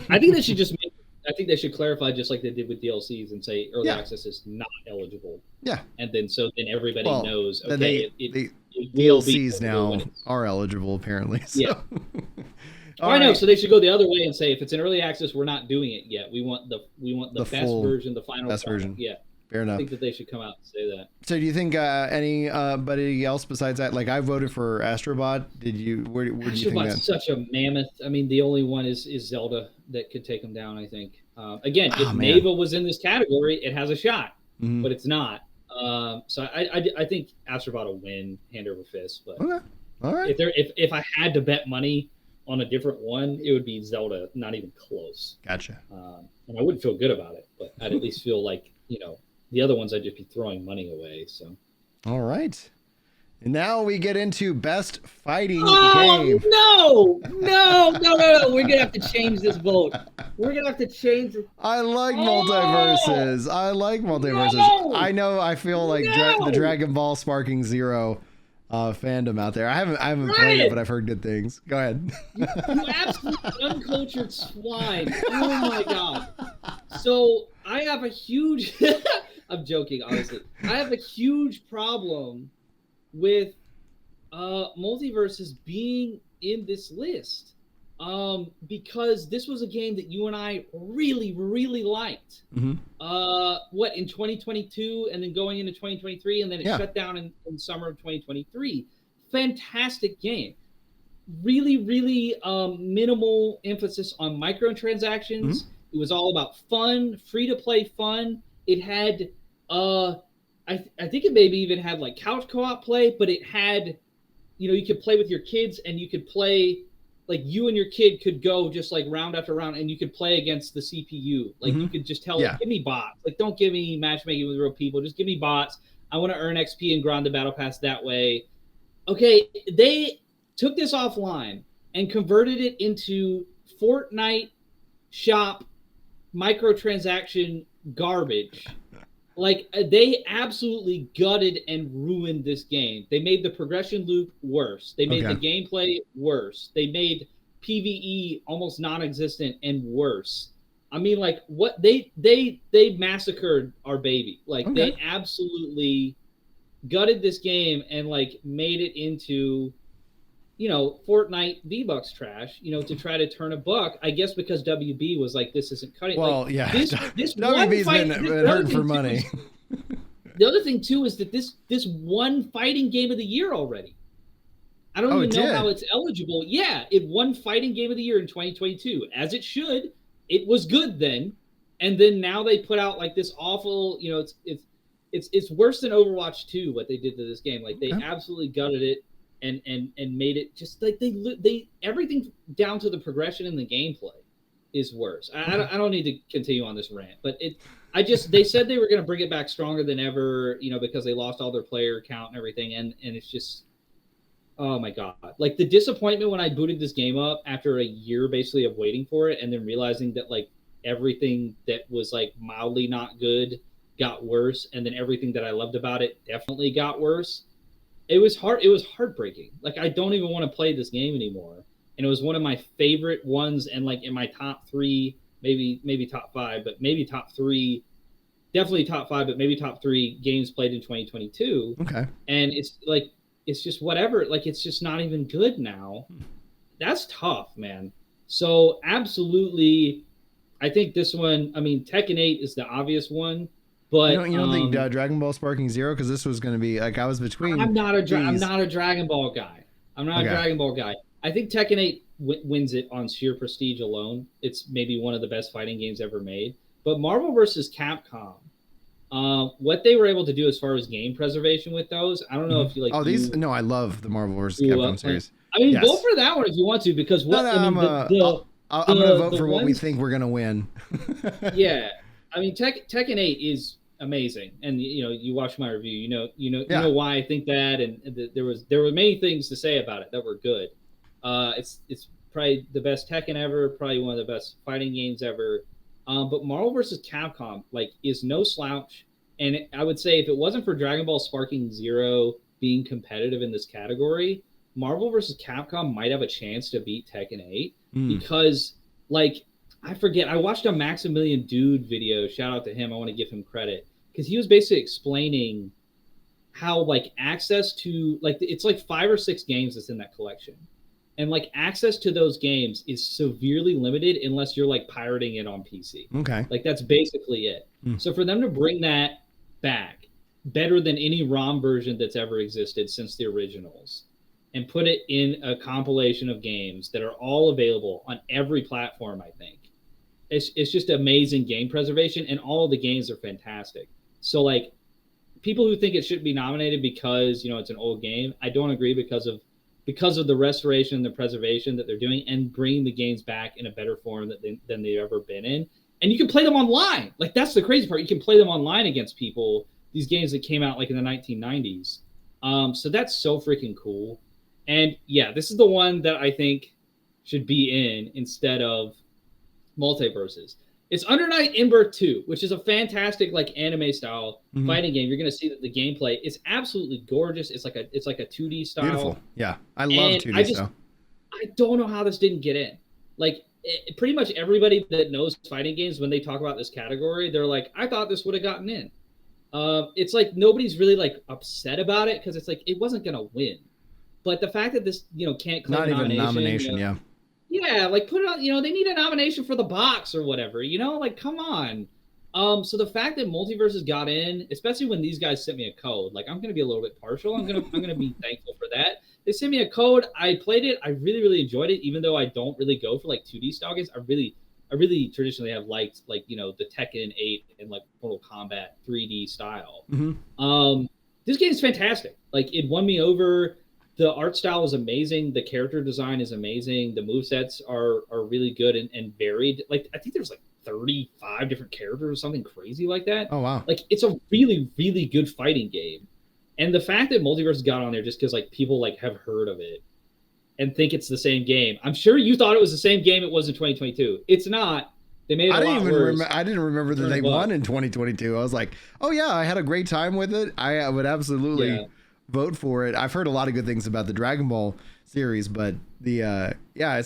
[SPEAKER 2] I think they should I think they should clarify just like they did with DLCs and say early access is not eligible. Yeah, and then everybody knows. Okay,
[SPEAKER 1] the DLCs now are eligible apparently. So. Yeah.
[SPEAKER 2] I know, so they should go the other way and say if it's an early access, we're not doing it yet. We want the best version, the final
[SPEAKER 1] best version.
[SPEAKER 2] Yeah.
[SPEAKER 1] Fair enough.
[SPEAKER 2] I think that they should come out and say that.
[SPEAKER 1] So do you think anybody else besides that? Like I voted for Astrobot. Did you? Where do you think that?
[SPEAKER 2] Astrobot's such a mammoth. I mean, the only one is Zelda that could take him down. I think. Again, if Nava was in this category, it has a shot, but it's not. So I think Astrobot will win hand over fist. But
[SPEAKER 1] okay. All right.
[SPEAKER 2] If I had to bet money on a different one, it would be Zelda. Not even close.
[SPEAKER 1] Gotcha.
[SPEAKER 2] And I wouldn't feel good about it, but I'd at least feel like, you know, the other ones I'd just be throwing money away. So,
[SPEAKER 1] all right. And now we get into best fighting game.
[SPEAKER 2] No. We're going to have to change this vote. We're going to have to change it.
[SPEAKER 1] I like multiverses. No! I know I feel like the Dragon Ball Sparking Zero fandom out there. I haven't played it, but I've heard good things. Go ahead.
[SPEAKER 2] You absolute uncultured swine. Oh my God. So I have a huge I'm joking, honestly. I have a huge problem with multiverses being in this list. Because this was a game that you and I really, really liked. In 2022 and then going into 2023 and then it shut down in summer of 2023. Fantastic game. Really, really minimal emphasis on microtransactions. It was all about fun, free-to-play fun. It had, I think it maybe even had like couch co-op play, but it had, you know, you could play with your kids and you could play, like you and your kid could go just like round after round and you could play against the CPU. Like you could just tell, like, give me bots. Like, don't give me matchmaking with real people. Just give me bots. I want to earn XP and grind the battle pass that way. Okay, they took this offline and converted it into Fortnite shop microtransaction garbage. Like, they absolutely gutted and ruined this game. They made the progression loop worse. They made the gameplay worse. They made PvE almost non-existent and worse. I mean, like, what they massacred our baby. Like, they absolutely gutted this game and like made it into, you know, Fortnite V-Bucks trash, you know, to try to turn a buck. I guess because WB was like, this isn't cutting.
[SPEAKER 1] Well,
[SPEAKER 2] like,
[SPEAKER 1] yeah,
[SPEAKER 2] this
[SPEAKER 1] WB's been hurting for money.
[SPEAKER 2] The other thing too is that this won fighting game of the year already. I don't even know how it's eligible. Yeah, it won fighting game of the year in 2022, as it should. It was good then, and then now they put out like this awful. You know, it's worse than Overwatch 2 what they did to this game. Like they absolutely gutted it and made it just like they everything down to the progression and the gameplay is worse. I don't need to continue on this rant, but they said they were going to bring it back stronger than ever, you know, because they lost all their player count and everything, and it's just, oh my God. Like the disappointment when I booted this game up after a year basically of waiting for it and then realizing that like everything that was like mildly not good got worse, and then everything that I loved about it definitely got worse. It was heartbreaking. Like, I don't even want to play this game anymore. And it was one of my favorite ones, and like in my top 3, maybe top 5, but maybe top 3, definitely top 5, but maybe top 3 games played in 2022.
[SPEAKER 1] Okay.
[SPEAKER 2] And it's like, it's just whatever. Like, it's just not even good now. That's tough, man. So absolutely, I think this one, I mean, Tekken 8 is the obvious one, but
[SPEAKER 1] you don't think Dragon Ball Sparking Zero? Because this was going to be like, I was between.
[SPEAKER 2] I'm not a Dragon Ball guy. I'm not a Dragon Ball guy. I think Tekken 8 wins it on sheer prestige alone. It's maybe one of the best fighting games ever made. But Marvel versus Capcom, what they were able to do as far as game preservation with those, I don't know if you like.
[SPEAKER 1] Oh, no, I love the Marvel versus Capcom series.
[SPEAKER 2] I mean, vote for that one if you want to, because what
[SPEAKER 1] I'm going to vote for what we think we're going to win.
[SPEAKER 2] Yeah, I mean, Tekken 8 is amazing, and you watch my review, you know why I think that, and there were many things to say about it that were good. It's probably the best Tekken ever, probably one of the best fighting games ever. But Marvel vs. Capcom is no slouch, and I would say if it wasn't for Dragon Ball Sparking Zero being competitive in this category, Marvel vs. Capcom might have a chance to beat Tekken 8 because I forget, I watched a Maximilian Dude video, shout out to him, I want to give him credit, because he was basically explaining how access to it's 5 or 6 games that's in that collection. And access to those games is severely limited unless you're pirating it on PC.
[SPEAKER 1] Okay.
[SPEAKER 2] That's basically it. So for them to bring that back better than any ROM version that's ever existed since the originals and put it in a compilation of games that are all available on every platform, I think. It's just amazing game preservation, and all of the games are fantastic. So people who think it shouldn't be nominated because, it's an old game, I don't agree because of the restoration and the preservation that they're doing and bringing the games back in a better form than they've ever been in. And you can play them online. That's the crazy part. You can play them online against people, these games that came out in the 1990s. So that's so freaking cool. And yeah, this is the one that I think should be in instead of Multiverses. It's Undernight Inbirth 2, which is a fantastic anime style fighting game. You're going to see that the gameplay is absolutely gorgeous. It's like a 2D style.
[SPEAKER 1] Beautiful. Yeah, I love 2D style.
[SPEAKER 2] I don't know how this didn't get in. Pretty much everybody that knows fighting games, when they talk about this category, they're like, I thought this would have gotten in. It's nobody's really upset about it because it's it wasn't going to win. But the fact that this can't claim
[SPEAKER 1] not even a nomination, yeah.
[SPEAKER 2] Yeah, put it on, they need a nomination for the box or whatever, come on. So the fact that Multiverses got in, especially when these guys sent me a code, I'm going to be a little bit partial. I'm going to be thankful for that. They sent me a code. I played it. I really, really enjoyed it, even though I don't really go for 2D style games. I really traditionally have liked the Tekken 8 and Mortal Kombat 3D style. This game is fantastic. It won me over. The art style is amazing. The character design is amazing. The movesets are really good and varied. I think there's 35 different characters or something crazy like that.
[SPEAKER 1] Oh, wow.
[SPEAKER 2] It's a really, really good fighting game. And the fact that Multiverse got on there just because people have heard of it and think it's the same game. I'm sure you thought it was the same game it was in 2022. It's not. They made it a lot worse.
[SPEAKER 1] I didn't remember that they won in 2022. I was like, oh, yeah, I had a great time with it. I would absolutely vote for it. I've heard a lot of good things about the Dragon Ball series, but it's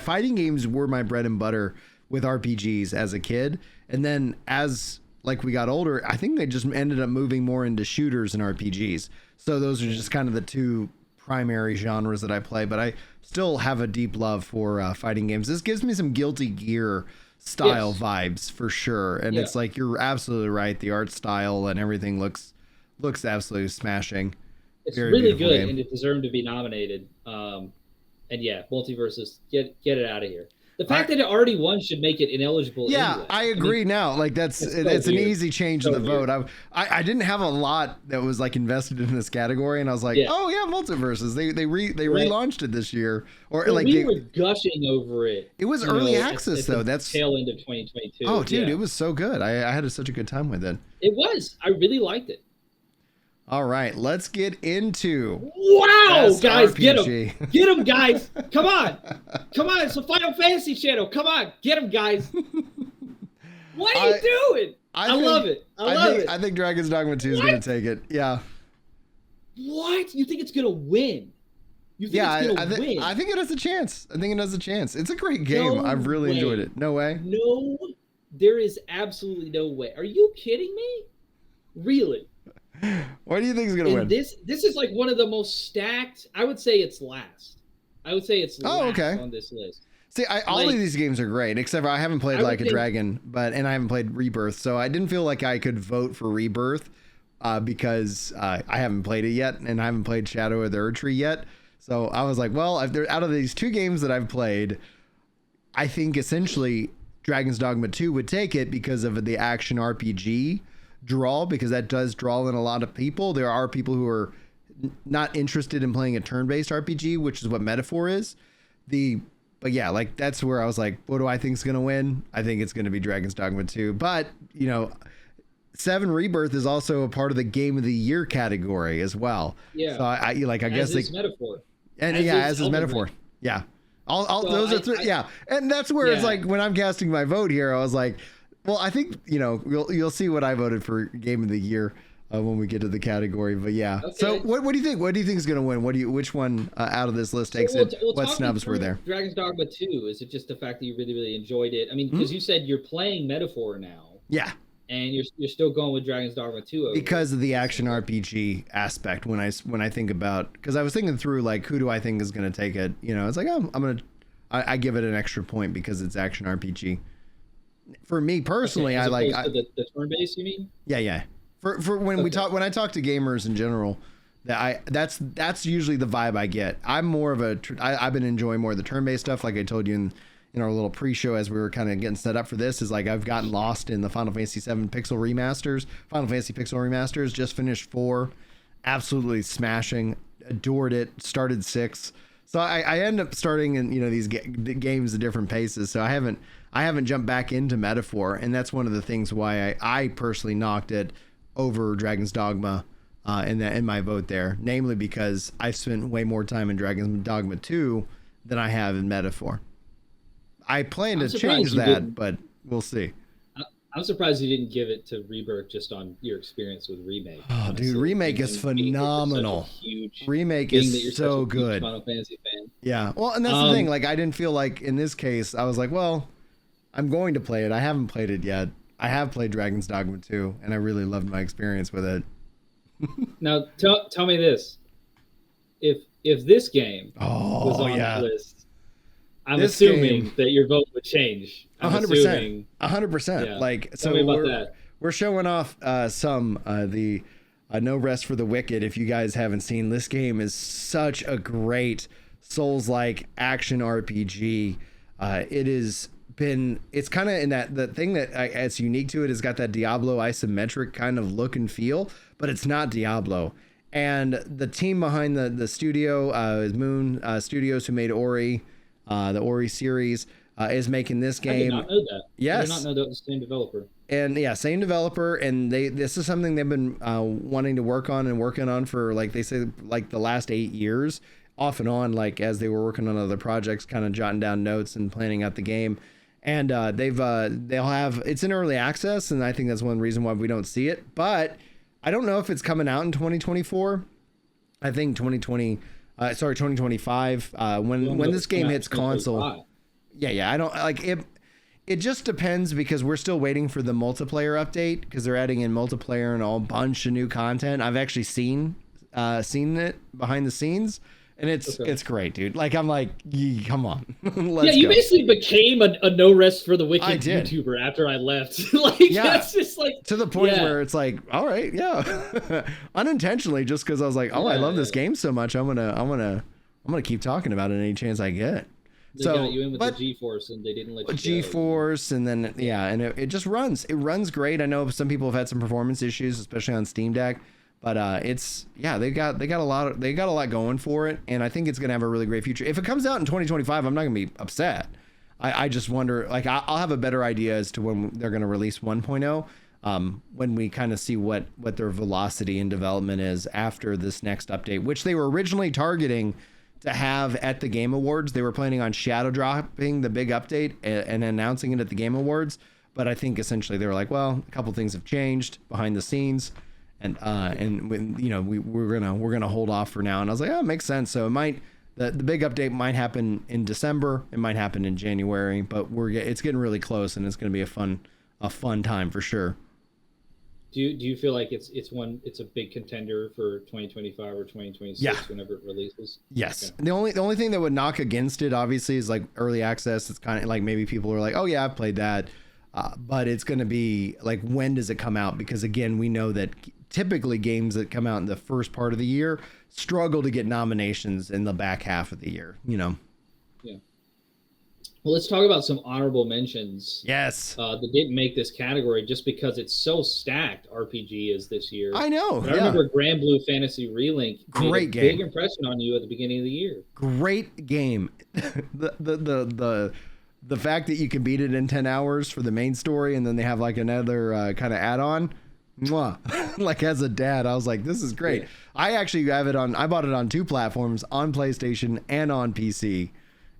[SPEAKER 1] fighting games were my bread and butter with RPGs as a kid, and then as we got older, I think they just ended up moving more into shooters and RPGs. So those are just kind of the two primary genres that I play, but I still have a deep love for fighting games. This gives me some Guilty Gear style vibes for sure, and it's you're absolutely right. The art style and everything looks absolutely smashing.
[SPEAKER 2] It's really good game. And it deserved to be nominated. And yeah, Multiverses, get it out of here. The fact that it already won should make it ineligible.
[SPEAKER 1] Yeah,
[SPEAKER 2] anyway.
[SPEAKER 1] I agree now. It's an easy change to the vote. I didn't have a lot that was invested in this category, and I was like, oh yeah, Multiverses. They relaunched it this year, or
[SPEAKER 2] we were gushing over it.
[SPEAKER 1] It was early access though. That's
[SPEAKER 2] tail end of 2022.
[SPEAKER 1] Oh, dude, it was so good. I had such a good time with it.
[SPEAKER 2] It was. I really liked it.
[SPEAKER 1] All right, let's get into
[SPEAKER 2] Wow, guys, get
[SPEAKER 1] RPG.
[SPEAKER 2] him. Get him, guys. Come on. Come on. It's the Final Fantasy channel. Come on. Get him, guys. What are you doing? I love it. I love it.
[SPEAKER 1] I think Dragon's Dogma 2 is going to take it. Yeah.
[SPEAKER 2] What? You think it's going to win? You think it's going to win?
[SPEAKER 1] I think it has a chance. I think it has a chance. It's a great game. I've really enjoyed it. No way?
[SPEAKER 2] No, there is absolutely no way. Are you kidding me? Really?
[SPEAKER 1] What do you think is going to win?
[SPEAKER 2] This is like one of the most stacked. I would say it's last. I would say it's last on this list.
[SPEAKER 1] See, all of these games are great, except for I haven't played Like a Dragon, and I haven't played Rebirth, so I didn't feel like I could vote for Rebirth because I haven't played it yet, and I haven't played Shadow of the Erdtree yet. So I was like, well, out of these two games that I've played, I think essentially Dragon's Dogma 2 would take it because of the action RPG draw, because that does draw in a lot of people. There are people who are not interested in playing a turn-based RPG, which is what Metaphor is. But yeah, like that's where I was like, what do I think is going to win? I think it's going to be Dragon's Dogma 2. But, 7 Rebirth is also a part of the Game of the Year category as well.
[SPEAKER 2] Yeah.
[SPEAKER 1] So I guess
[SPEAKER 2] it's Metaphor.
[SPEAKER 1] And as is Metaphor. Yeah. Those are three. Yeah. And that's where it's like when I'm casting my vote here, I was like, well, I think, you'll see what I voted for Game of the Year when we get to the category. But yeah. Okay. So what do you think? What do you think is going to win? Which one out of this list takes it? What snubs were there?
[SPEAKER 2] Dragon's Dogma 2. Is it just the fact that you really, really enjoyed it? I mean, because you said you're playing Metaphor now.
[SPEAKER 1] Yeah.
[SPEAKER 2] And you're still going with Dragon's Dogma 2
[SPEAKER 1] because of the action RPG aspect. When I think about, because I was thinking through like who do I think is going to take it? It's like I give it an extra point because it's action RPG. For me personally, I like
[SPEAKER 2] the turn base. You mean?
[SPEAKER 1] Yeah. For when I talk to gamers in general, that's usually the vibe I get. I'm more of I've been enjoying more of the turn-based stuff. Like I told you in our little pre-show as we were kind of getting set up for this, is like I've gotten lost in the Final Fantasy 7 Pixel Remasters. Just finished 4, absolutely smashing, adored it. Started 6, so I end up starting in these games at different paces. So I haven't jumped back into Metaphor, and that's one of the things why I personally knocked it over Dragon's Dogma in my vote there, namely because I've spent way more time in Dragon's Dogma 2 than I have in Metaphor. I plan to change that, but we'll see.
[SPEAKER 2] I'm surprised you didn't give it to Rebirth just on your experience with Remake.
[SPEAKER 1] Oh, honestly. Dude, Remake is phenomenal. Remake is so good.
[SPEAKER 2] Final Fantasy fan.
[SPEAKER 1] Yeah, well, and that's the thing. Like, I didn't feel like in this case, I was like, well, I'm going to play it. I haven't played it yet. I have played Dragon's Dogma 2, and I really loved my experience with it.
[SPEAKER 2] Now, tell me this: if this game was on the list. I'm assuming that your vote would change.
[SPEAKER 1] 100%. 100%. Yeah. Like, so we're showing off the No Rest for the Wicked. If you guys haven't seen, this game is such a great Souls-like action RPG. It's kind of in the thing that it's unique to it. It's got that Diablo isometric kind of look and feel, but it's not Diablo. And the team behind the studio is Moon Studios, who made Ori. The Ori series is making this game.
[SPEAKER 2] I did not know that.
[SPEAKER 1] Yes.
[SPEAKER 2] I did not know that was the same developer.
[SPEAKER 1] And yeah, same developer. And this is something they've been wanting to working on for, like they say, like the last 8 years, off and on, like as they were working on other projects, kind of jotting down notes and planning out the game. And they'll have, it's in early access, and I think that's one reason why we don't see it. But I don't know if it's coming out in 2024. I think 2025 when this game hits console. Yeah, I don't like it. It just depends, because we're still waiting for the multiplayer update, because they're adding in multiplayer and a bunch of new content. I've actually seen it behind the scenes, and it's great, dude. Like, I'm like, come on. Let's
[SPEAKER 2] you
[SPEAKER 1] go.
[SPEAKER 2] basically became a No Rest for the Wicked YouTuber after I left. That's just like,
[SPEAKER 1] to the point where it's like, all right, unintentionally, just because I was like, I love this game so much, I'm gonna keep talking about it any chance I get.
[SPEAKER 2] They got you in with the G-Force, and they didn't let you
[SPEAKER 1] G-Force, and then and it just runs. It runs great. I know some people have had some performance issues, especially on Steam Deck, but they got a lot going for it, and I think it's gonna have a really great future. If it comes out in 2025, I'm not gonna be upset. I just wonder, like, I'll have a better idea as to when they're gonna release 1.0. when we kind of see what their velocity in development is after this next update, which they were originally targeting to have at the Game Awards. They were planning on shadow dropping the big update and announcing it at the Game Awards. But I think essentially they were like, well, a couple things have changed behind the scenes, and when, you know, we're gonna hold off for now. And I was like, oh, it makes sense. So it might, the big update might happen in December. It might happen in January, but it's getting really close, and it's gonna be a fun time for sure.
[SPEAKER 2] Do you feel like it's a big contender for 2025 or 2026 whenever it releases?
[SPEAKER 1] Yes.
[SPEAKER 2] Okay.
[SPEAKER 1] The only thing that would knock against it, obviously, is like early access. It's kind of like maybe people are like, oh yeah, I've played that, but it's going to be like, when does it come out? Because again, we know that typically games that come out in the first part of the year struggle to get nominations in the back half of the year. You know.
[SPEAKER 2] Yeah. Well, let's talk about some honorable mentions.
[SPEAKER 1] Yes.
[SPEAKER 2] That didn't make this category just because it's so stacked. RPG is this year.
[SPEAKER 1] I know.
[SPEAKER 2] But I remember Grand Blue Fantasy Relink
[SPEAKER 1] Great
[SPEAKER 2] made a
[SPEAKER 1] game.
[SPEAKER 2] big impression on you at the beginning of the year.
[SPEAKER 1] Great game. The fact that you can beat it in 10 hours for the main story, and then they have like another kind of add-on. Mwah. Like, as a dad, I was like, this is great. Yeah. I bought it on 2 platforms, on PlayStation and on PC.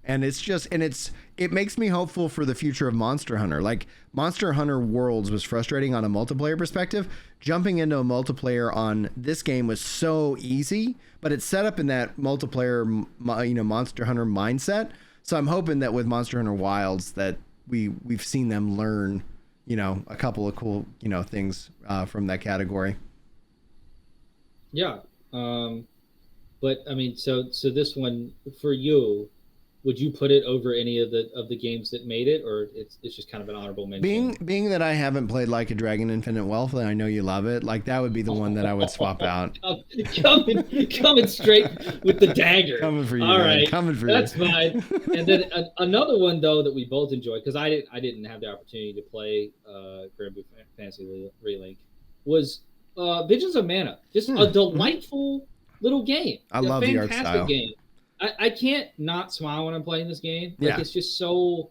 [SPEAKER 1] And it makes me hopeful for the future of Monster Hunter. Like, Monster Hunter Worlds was frustrating on a multiplayer perspective. Jumping into a multiplayer on this game was so easy, but it's set up in that multiplayer, you know, Monster Hunter mindset. So I'm hoping that with Monster Hunter Wilds that we've seen them learn, you know, a couple of cool, you know, things from that category.
[SPEAKER 2] Yeah. But I mean, so this one for you, would you put it over any of the games that made it, or it's just kind of an honorable mention?
[SPEAKER 1] Being that I haven't played Like a Dragon Infinite Wealth, and I know you love it, like that would be the one that I would swap out.
[SPEAKER 2] Coming straight with the dagger.
[SPEAKER 1] Coming for you.
[SPEAKER 2] All right,
[SPEAKER 1] coming for
[SPEAKER 2] that's
[SPEAKER 1] you.
[SPEAKER 2] fine. And then another one though that we both enjoyed, because I didn't have the opportunity to play Grand Blue Fantasy Relink, was Visions of Mana. Just a delightful little game.
[SPEAKER 1] I love the art style.
[SPEAKER 2] Game. I can't not smile when I'm playing this game. Like, it's just so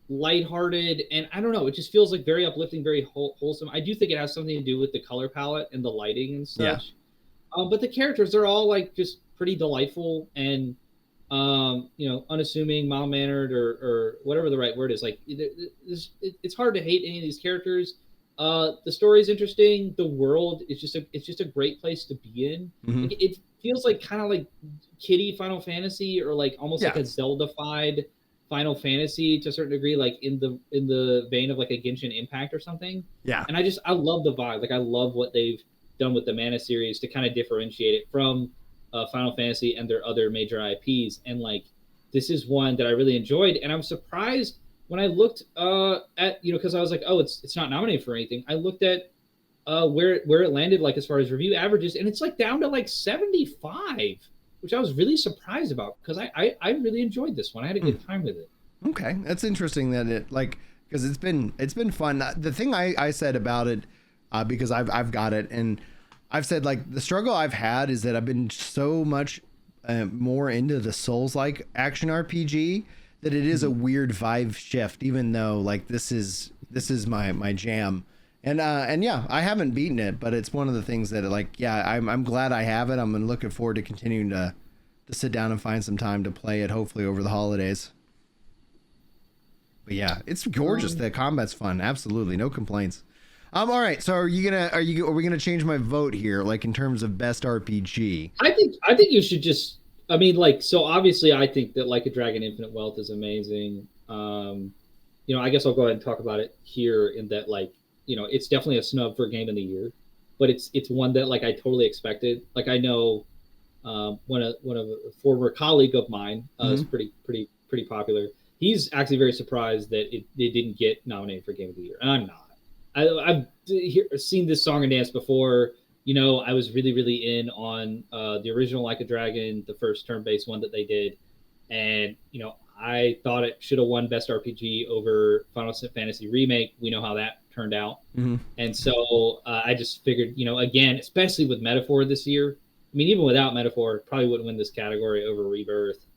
[SPEAKER 2] lighthearted, and I don't know, it just feels like very uplifting, very wholesome. I do think it has something to do with the color palette and the lighting and such. Yeah. But the characters, they're all like just pretty delightful and you know, unassuming, mild-mannered, or whatever the right word is. Like, it's hard to hate any of these characters. The story is interesting. The world is just a great place to be in.
[SPEAKER 1] Mm-hmm.
[SPEAKER 2] Like, it feels like kind of like kiddie Final Fantasy, or like almost like a Zelda-fied Final Fantasy to a certain degree, like in the vein of like a Genshin Impact or something.
[SPEAKER 1] Yeah. And
[SPEAKER 2] I love the vibe. Like, I love what they've done with the Mana series to kind of differentiate it from Final Fantasy and their other major IPs. And like, this is one that I really enjoyed, and I'm surprised when I looked at, you know, because I was like, oh, it's not nominated for anything. I looked at where it landed, like as far as review averages, and it's like down to like 75, which I was really surprised about, because I really enjoyed this one. I had a good time with it.
[SPEAKER 1] Okay, that's interesting that it, like, because it's been fun. The thing I said about it, because I've got it, and I've said, like, the struggle I've had is that I've been so much more into the Souls-like action RPG that it is a weird vibe shift, even though like this is my jam. And yeah, I haven't beaten it, but it's one of the things that, like, yeah, I'm glad I have it. I'm looking forward to continuing to sit down and find some time to play it, hopefully over the holidays. But yeah, it's gorgeous. The combat's fun. Absolutely, no complaints. All right. So are we gonna change my vote here, like in terms of best RPG?
[SPEAKER 2] I think you should just. I mean, like, so obviously, I think that Like a Dragon Infinite Wealth is amazing. You know, I guess I'll go ahead and talk about it here, in that, like, you know, it's definitely a snub for Game of the Year, but it's one that, like, I totally expected. Like, I know one of a former colleague of mine is pretty popular. He's actually very surprised that it didn't get nominated for Game of the Year, and I'm not. I've seen this song and dance before. You know, I was really, really in on the original Like a Dragon, the first turn-based one that they did, and, you know, I thought it should have won Best RPG over Final Fantasy Remake. We know how that turned out. Mm-hmm. And so I just figured, you know, again, especially with Metaphor this year, I mean, even without Metaphor, probably wouldn't win this category over Rebirth.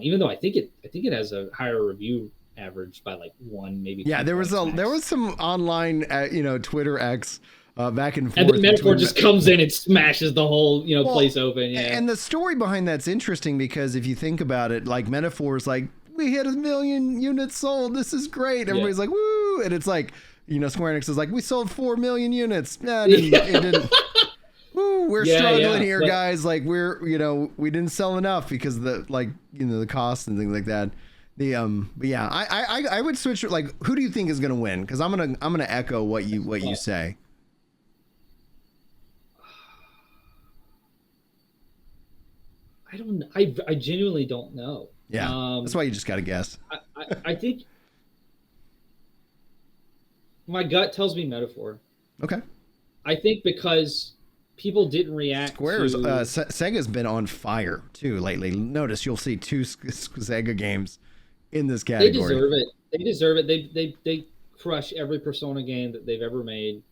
[SPEAKER 2] Even though I think it has a higher review averaged by like 1, maybe 2
[SPEAKER 1] there was
[SPEAKER 2] points max.
[SPEAKER 1] there was some online, Twitter X back and forth.
[SPEAKER 2] And then Metaphor just comes in and smashes the whole, place open. Yeah.
[SPEAKER 1] And the story behind that's interesting because if you think about it, like Metaphor's like, we hit 1 million units sold. This is great. Everybody's like, woo. And it's like, Square Enix is like, we sold 4 million units. Nah, it didn't. Woo, we're struggling here, guys. Like we didn't sell enough because of the cost and things like that. But yeah, I would switch. Like, who do you think is going to win? Because I'm gonna echo what you say.
[SPEAKER 2] I don't. I genuinely don't know.
[SPEAKER 1] Yeah, that's why you just got to guess.
[SPEAKER 2] I think my gut tells me Metaphor.
[SPEAKER 1] Okay.
[SPEAKER 2] I think because people didn't react.
[SPEAKER 1] Sega's been on fire too lately. Notice you'll see 2 Sega games in this category.
[SPEAKER 2] They deserve it. They crush every Persona game that they've ever made.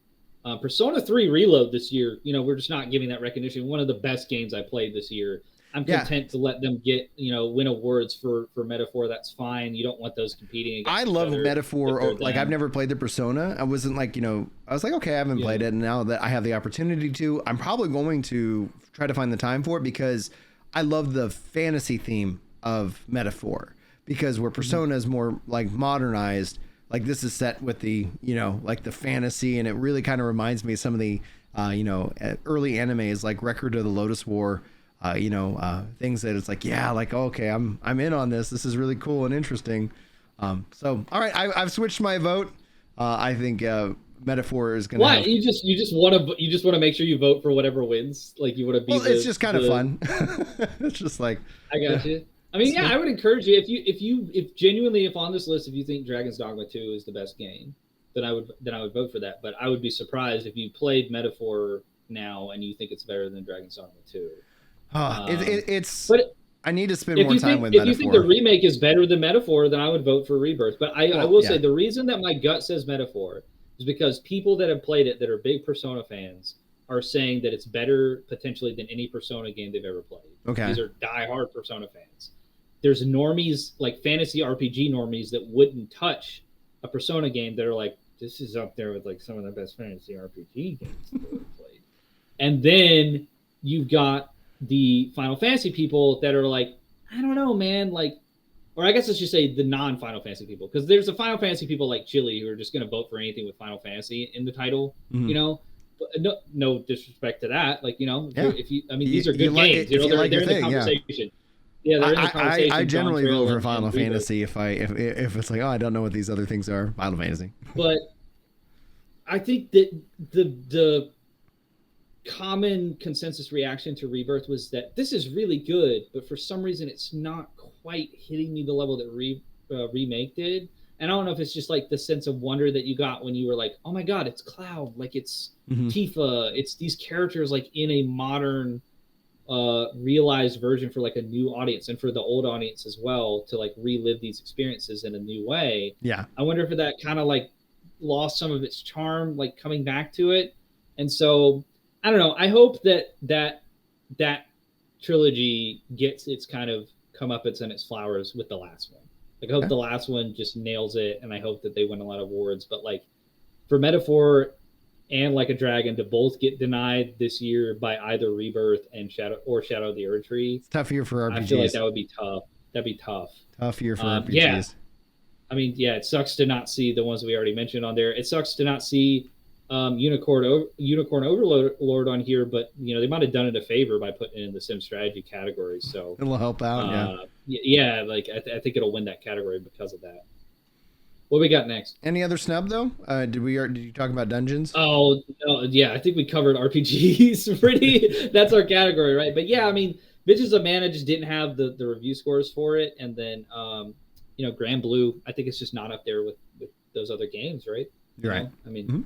[SPEAKER 2] Persona 3 Reload this year. We're just not giving that recognition. One of the best games I played this year. I'm content to let them get, win awards for Metaphor. That's fine. You don't want those competing against
[SPEAKER 1] I love Metaphor. Like, I've never played the Persona. I wasn't like, I was like, okay, I haven't played it. And now that I have the opportunity to, I'm probably going to try to find the time for it because I love the fantasy theme of Metaphor. Because where Persona is more like modernized, like this is set with the, like the fantasy. And it really kind of reminds me of some of the, early animes like Record of the Lotus War. Things that it's like, okay, I'm in on this. This is really cool and interesting. So, all right, I've switched my vote. I think Metaphor is gonna.
[SPEAKER 2] What you just want to make sure you vote for whatever wins. Like you want to be.
[SPEAKER 1] Well, it's just kind of fun. It's just like
[SPEAKER 2] I got you. I mean, I would encourage you if genuinely on this list if you think Dragon's Dogma 2 is the best game, then I would vote for that. But I would be surprised if you played Metaphor now and you think it's better than Dragon's Dogma 2.
[SPEAKER 1] But I need to spend more time with Metaphor.
[SPEAKER 2] If you think the remake is better than Metaphor, then I would vote for Rebirth. But I will say the reason that my gut says Metaphor is because people that have played it that are big Persona fans are saying that it's better potentially than any Persona game they've ever played.
[SPEAKER 1] Okay.
[SPEAKER 2] These are diehard Persona fans. There's normies, like fantasy RPG normies that wouldn't touch a Persona game that are like, this is up there with like some of the best fantasy RPG games they've ever played. And then you've got the Final Fantasy people that are like, I don't know, man, like, or I guess I should say the non-Final Fantasy people, because there's the Final Fantasy people like Chili who are just going to vote for anything with Final Fantasy in the title, But no disrespect to that, like, if you, I mean, these are good games, they're in the conversation. Yeah, they're in the conversation.
[SPEAKER 1] I generally vote for Final Fantasy if it's like, I don't know what these other things are, Final Fantasy.
[SPEAKER 2] But I think that the common consensus reaction to Rebirth was that this is really good, but for some reason it's not quite hitting me the level that Remake did. And I don't know if it's just like the sense of wonder that you got when you were like, oh my God, it's Cloud, like it's Tifa, it's these characters like in a modern realized version for like a new audience and for the old audience as well to like relive these experiences in a new way.
[SPEAKER 1] Yeah.
[SPEAKER 2] I wonder if that kind of like lost some of its charm, like coming back to it. And so I don't know. I hope that trilogy gets its kind of comeuppance and its flowers with the last one. Like I hope the last one just nails it, and I hope that they win a lot of awards. But like for Metaphor and Like a Dragon to both get denied this year by either Rebirth and Shadow of the Erdtree,
[SPEAKER 1] it's tough year for RPGs.
[SPEAKER 2] I feel like that would be tough. That'd be tough.
[SPEAKER 1] Tough year for RPGs.
[SPEAKER 2] Yeah. I mean, it sucks to not see the ones we already mentioned on there. It sucks to not see Unicorn Overlord on here, but they might have done it a favor by putting it in the sim strategy category. So
[SPEAKER 1] it'll help out.
[SPEAKER 2] Like I think it'll win that category because of that. What we got next?
[SPEAKER 1] Any other snub though? Did you talk about dungeons?
[SPEAKER 2] Oh no, yeah, I think we covered RPGs pretty. That's our category, right? But yeah, I mean, Visions of Mana just didn't have the review scores for it, and then Grand Blue, I think it's just not up there with those other games, right?
[SPEAKER 1] You're right.
[SPEAKER 2] I mean.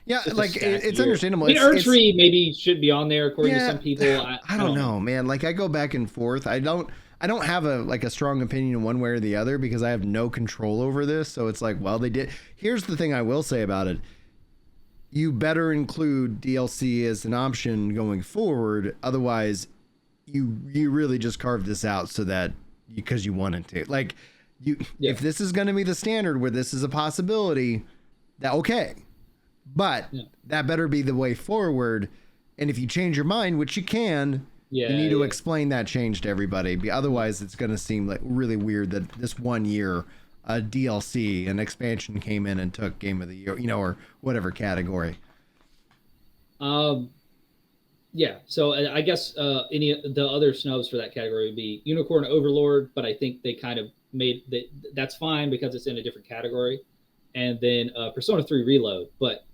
[SPEAKER 1] Yeah, like it's understandable.
[SPEAKER 2] I mean, Erdtree maybe should be on there according to some people.
[SPEAKER 1] I don't know, man. Like I go back and forth. I don't have a strong opinion one way or the other because I have no control over this. So it's like, well, they did. Here's the thing I will say about it. You better include DLC as an option going forward. Otherwise, you really just carved this out so that because you wanted to. Like, If this is going to be the standard where this is a possibility, that okay. But that better be the way forward. And if you change your mind, which you can, you need to explain that change to everybody. Otherwise, it's going to seem like really weird that this 1 year a DLC, an expansion came in and took Game of the Year, or whatever category.
[SPEAKER 2] Yeah. So I guess any of the other snubs for that category would be Unicorn Overlord, but I think they kind of made that's fine because it's in a different category. And then Persona 3 Reload, but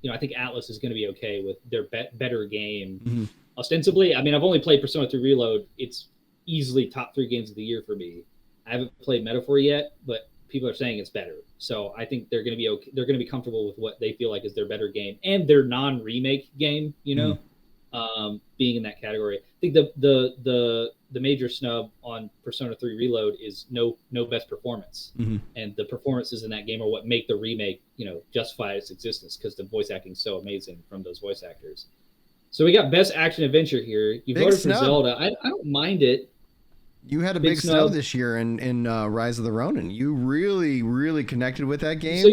[SPEAKER 2] I think Atlas is going to be okay with their better game. Ostensibly, I mean, I've only played Persona 3 Reload. It's easily top 3 games of the year for me. I haven't played Metaphor yet, but people are saying it's better. So I think they're going to be okay. They're going to be comfortable with what they feel like is their better game and their non-remake game. Being in that category. I think the major snub on Persona 3 Reload is no best performance, and the performances in that game are what make the remake justify its existence because the voice acting is so amazing from those voice actors. So we got best action adventure here. You voted for Zelda. I don't mind it.
[SPEAKER 1] You had a big snub this year in Rise of the Ronin. You really connected with that game.
[SPEAKER 2] So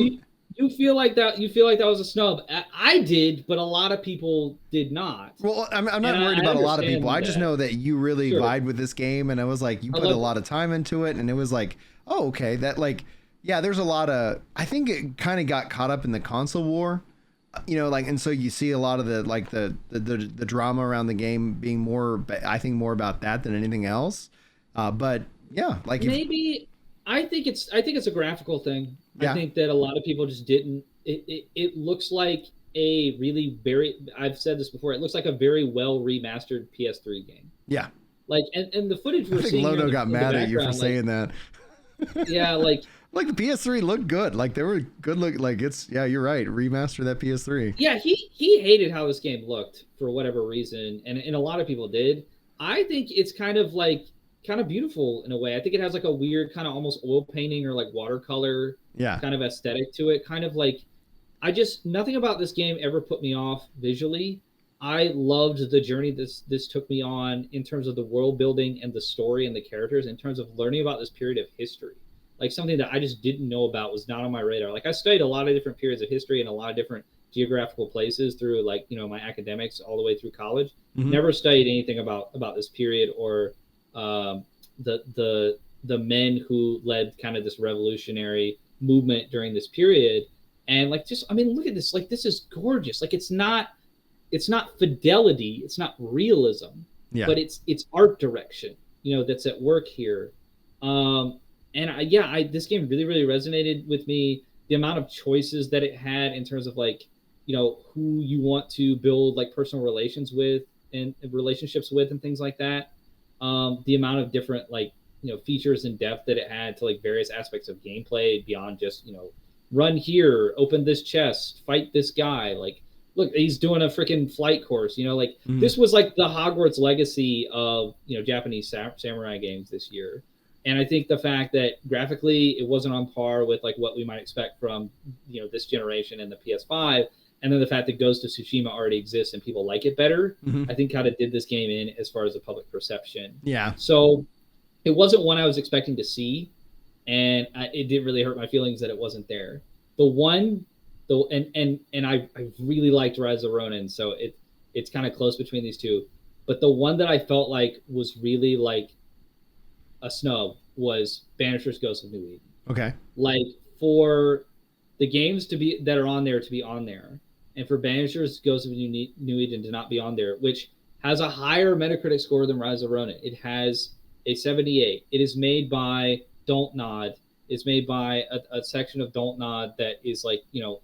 [SPEAKER 2] you feel like that? You feel like that was a snub? I did, but a lot of people did not.
[SPEAKER 1] Well, I'm not worried about a lot of people. I just know that you really vibe with this game, and I was like, you put a lot of time into it, and it was like, oh, okay, that there's a lot of. I think it kind of got caught up in the console war, and so you see a lot of the drama around the game being more, I think, more about that than anything else. But yeah,
[SPEAKER 2] maybe I think it's a graphical thing. Yeah. I think that a lot of people just didn't. It looks like a really I've said this before. It looks like a very well remastered PS3 game.
[SPEAKER 1] Yeah.
[SPEAKER 2] And the footage we're seeing.
[SPEAKER 1] I think Lodo got mad at you for saying that.
[SPEAKER 2] Yeah, like
[SPEAKER 1] the PS3 looked good. Like they were good look. Like you're right. Remaster that PS3.
[SPEAKER 2] Yeah, he hated how this game looked for whatever reason, and a lot of people did. I think it's kind of beautiful in a way. I think it has like a weird kind of almost oil painting or like watercolor kind of aesthetic to it. Kind of like, nothing about this game ever put me off visually. I loved the journey this took me on in terms of the world building and the story and the characters, in terms of learning about this period of history. Like something that I just didn't know about, was not on my radar. Like I studied a lot of different periods of history and a lot of different geographical places through my academics all the way through college. Never studied anything about this period or the men who led kind of this revolutionary movement during this period. And look at this. Like, this is gorgeous. Like, it's not fidelity, it's not realism, but it's art direction, that's at work here. This game really resonated with me. The amount of choices that it had in terms of who you want to build personal relations with and relationships with and things like that. The amount of different features and depth that it had to various aspects of gameplay beyond just run here, open this chest, fight this guy. Look, he's doing a freaking flight course. This was the Hogwarts Legacy of Japanese samurai games this year. And I think the fact that graphically it wasn't on par with what we might expect from this generation and the PS5, and then the fact that Ghost of Tsushima already exists and people like it better, I think kind of did this game in as far as the public perception.
[SPEAKER 1] Yeah.
[SPEAKER 2] So it wasn't one I was expecting to see, and it didn't really hurt my feelings that it wasn't there. And I really liked Rise of Ronin, so it's kind of close between these two. But the one that I felt like was really a snub was Banisher's Ghost of New Eden.
[SPEAKER 1] Okay.
[SPEAKER 2] For the games that are on there to be on there, and for Banisher's Ghost of New Eden to not be on there, which has a higher Metacritic score than Rise of Ronin. It has a 78. It is made by Don't Nod. It's made by a section of Don't Nod that is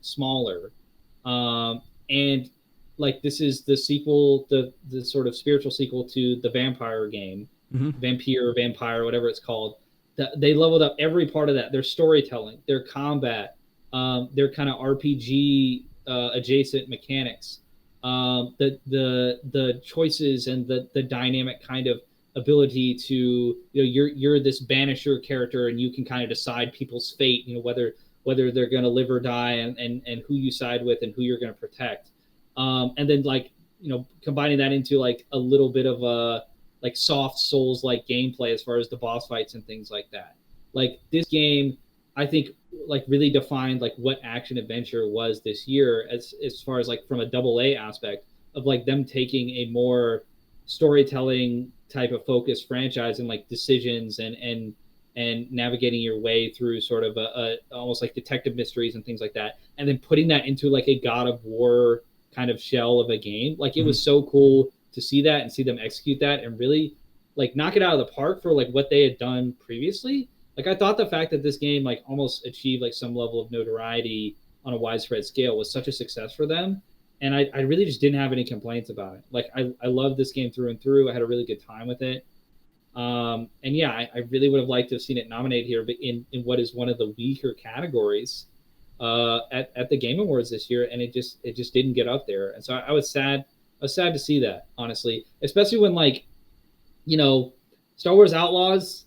[SPEAKER 2] smaller. And this is the sequel, the sort of spiritual sequel to the vampire game, Vampire, whatever it's called. They leveled up every part of that. Their storytelling, their combat, their kind of RPG adjacent mechanics, the choices and the dynamic kind of ability to you're this banisher character and you can kind of decide people's fate, whether they're going to live or die, and who you side with and who you're going to protect, and then combining that into a little bit of a soft Souls gameplay as far as the boss fights and things like that. Like this game, I think like really defined like what action adventure was this year as far as like from a double A aspect of like them taking a more storytelling type of focused franchise and like decisions and navigating your way through sort of a almost like detective mysteries and things like that, and then putting that into like a God of War kind of shell of a game. Like it was so cool to see that and see them execute that and really like knock it out of the park for like what they had done previously. Like I thought the fact that this game like almost achieved like some level of notoriety on a widespread scale was such a success for them. And I really just didn't have any complaints about it. Like I loved this game through and through. I had a really good time with it. And yeah, I really would have liked to have seen it nominated here, but in what is one of the weaker categories at the Game Awards this year, and it just didn't get up there. And so I was sad. I was sad to see that, honestly, especially when like, you know, Star Wars Outlaws.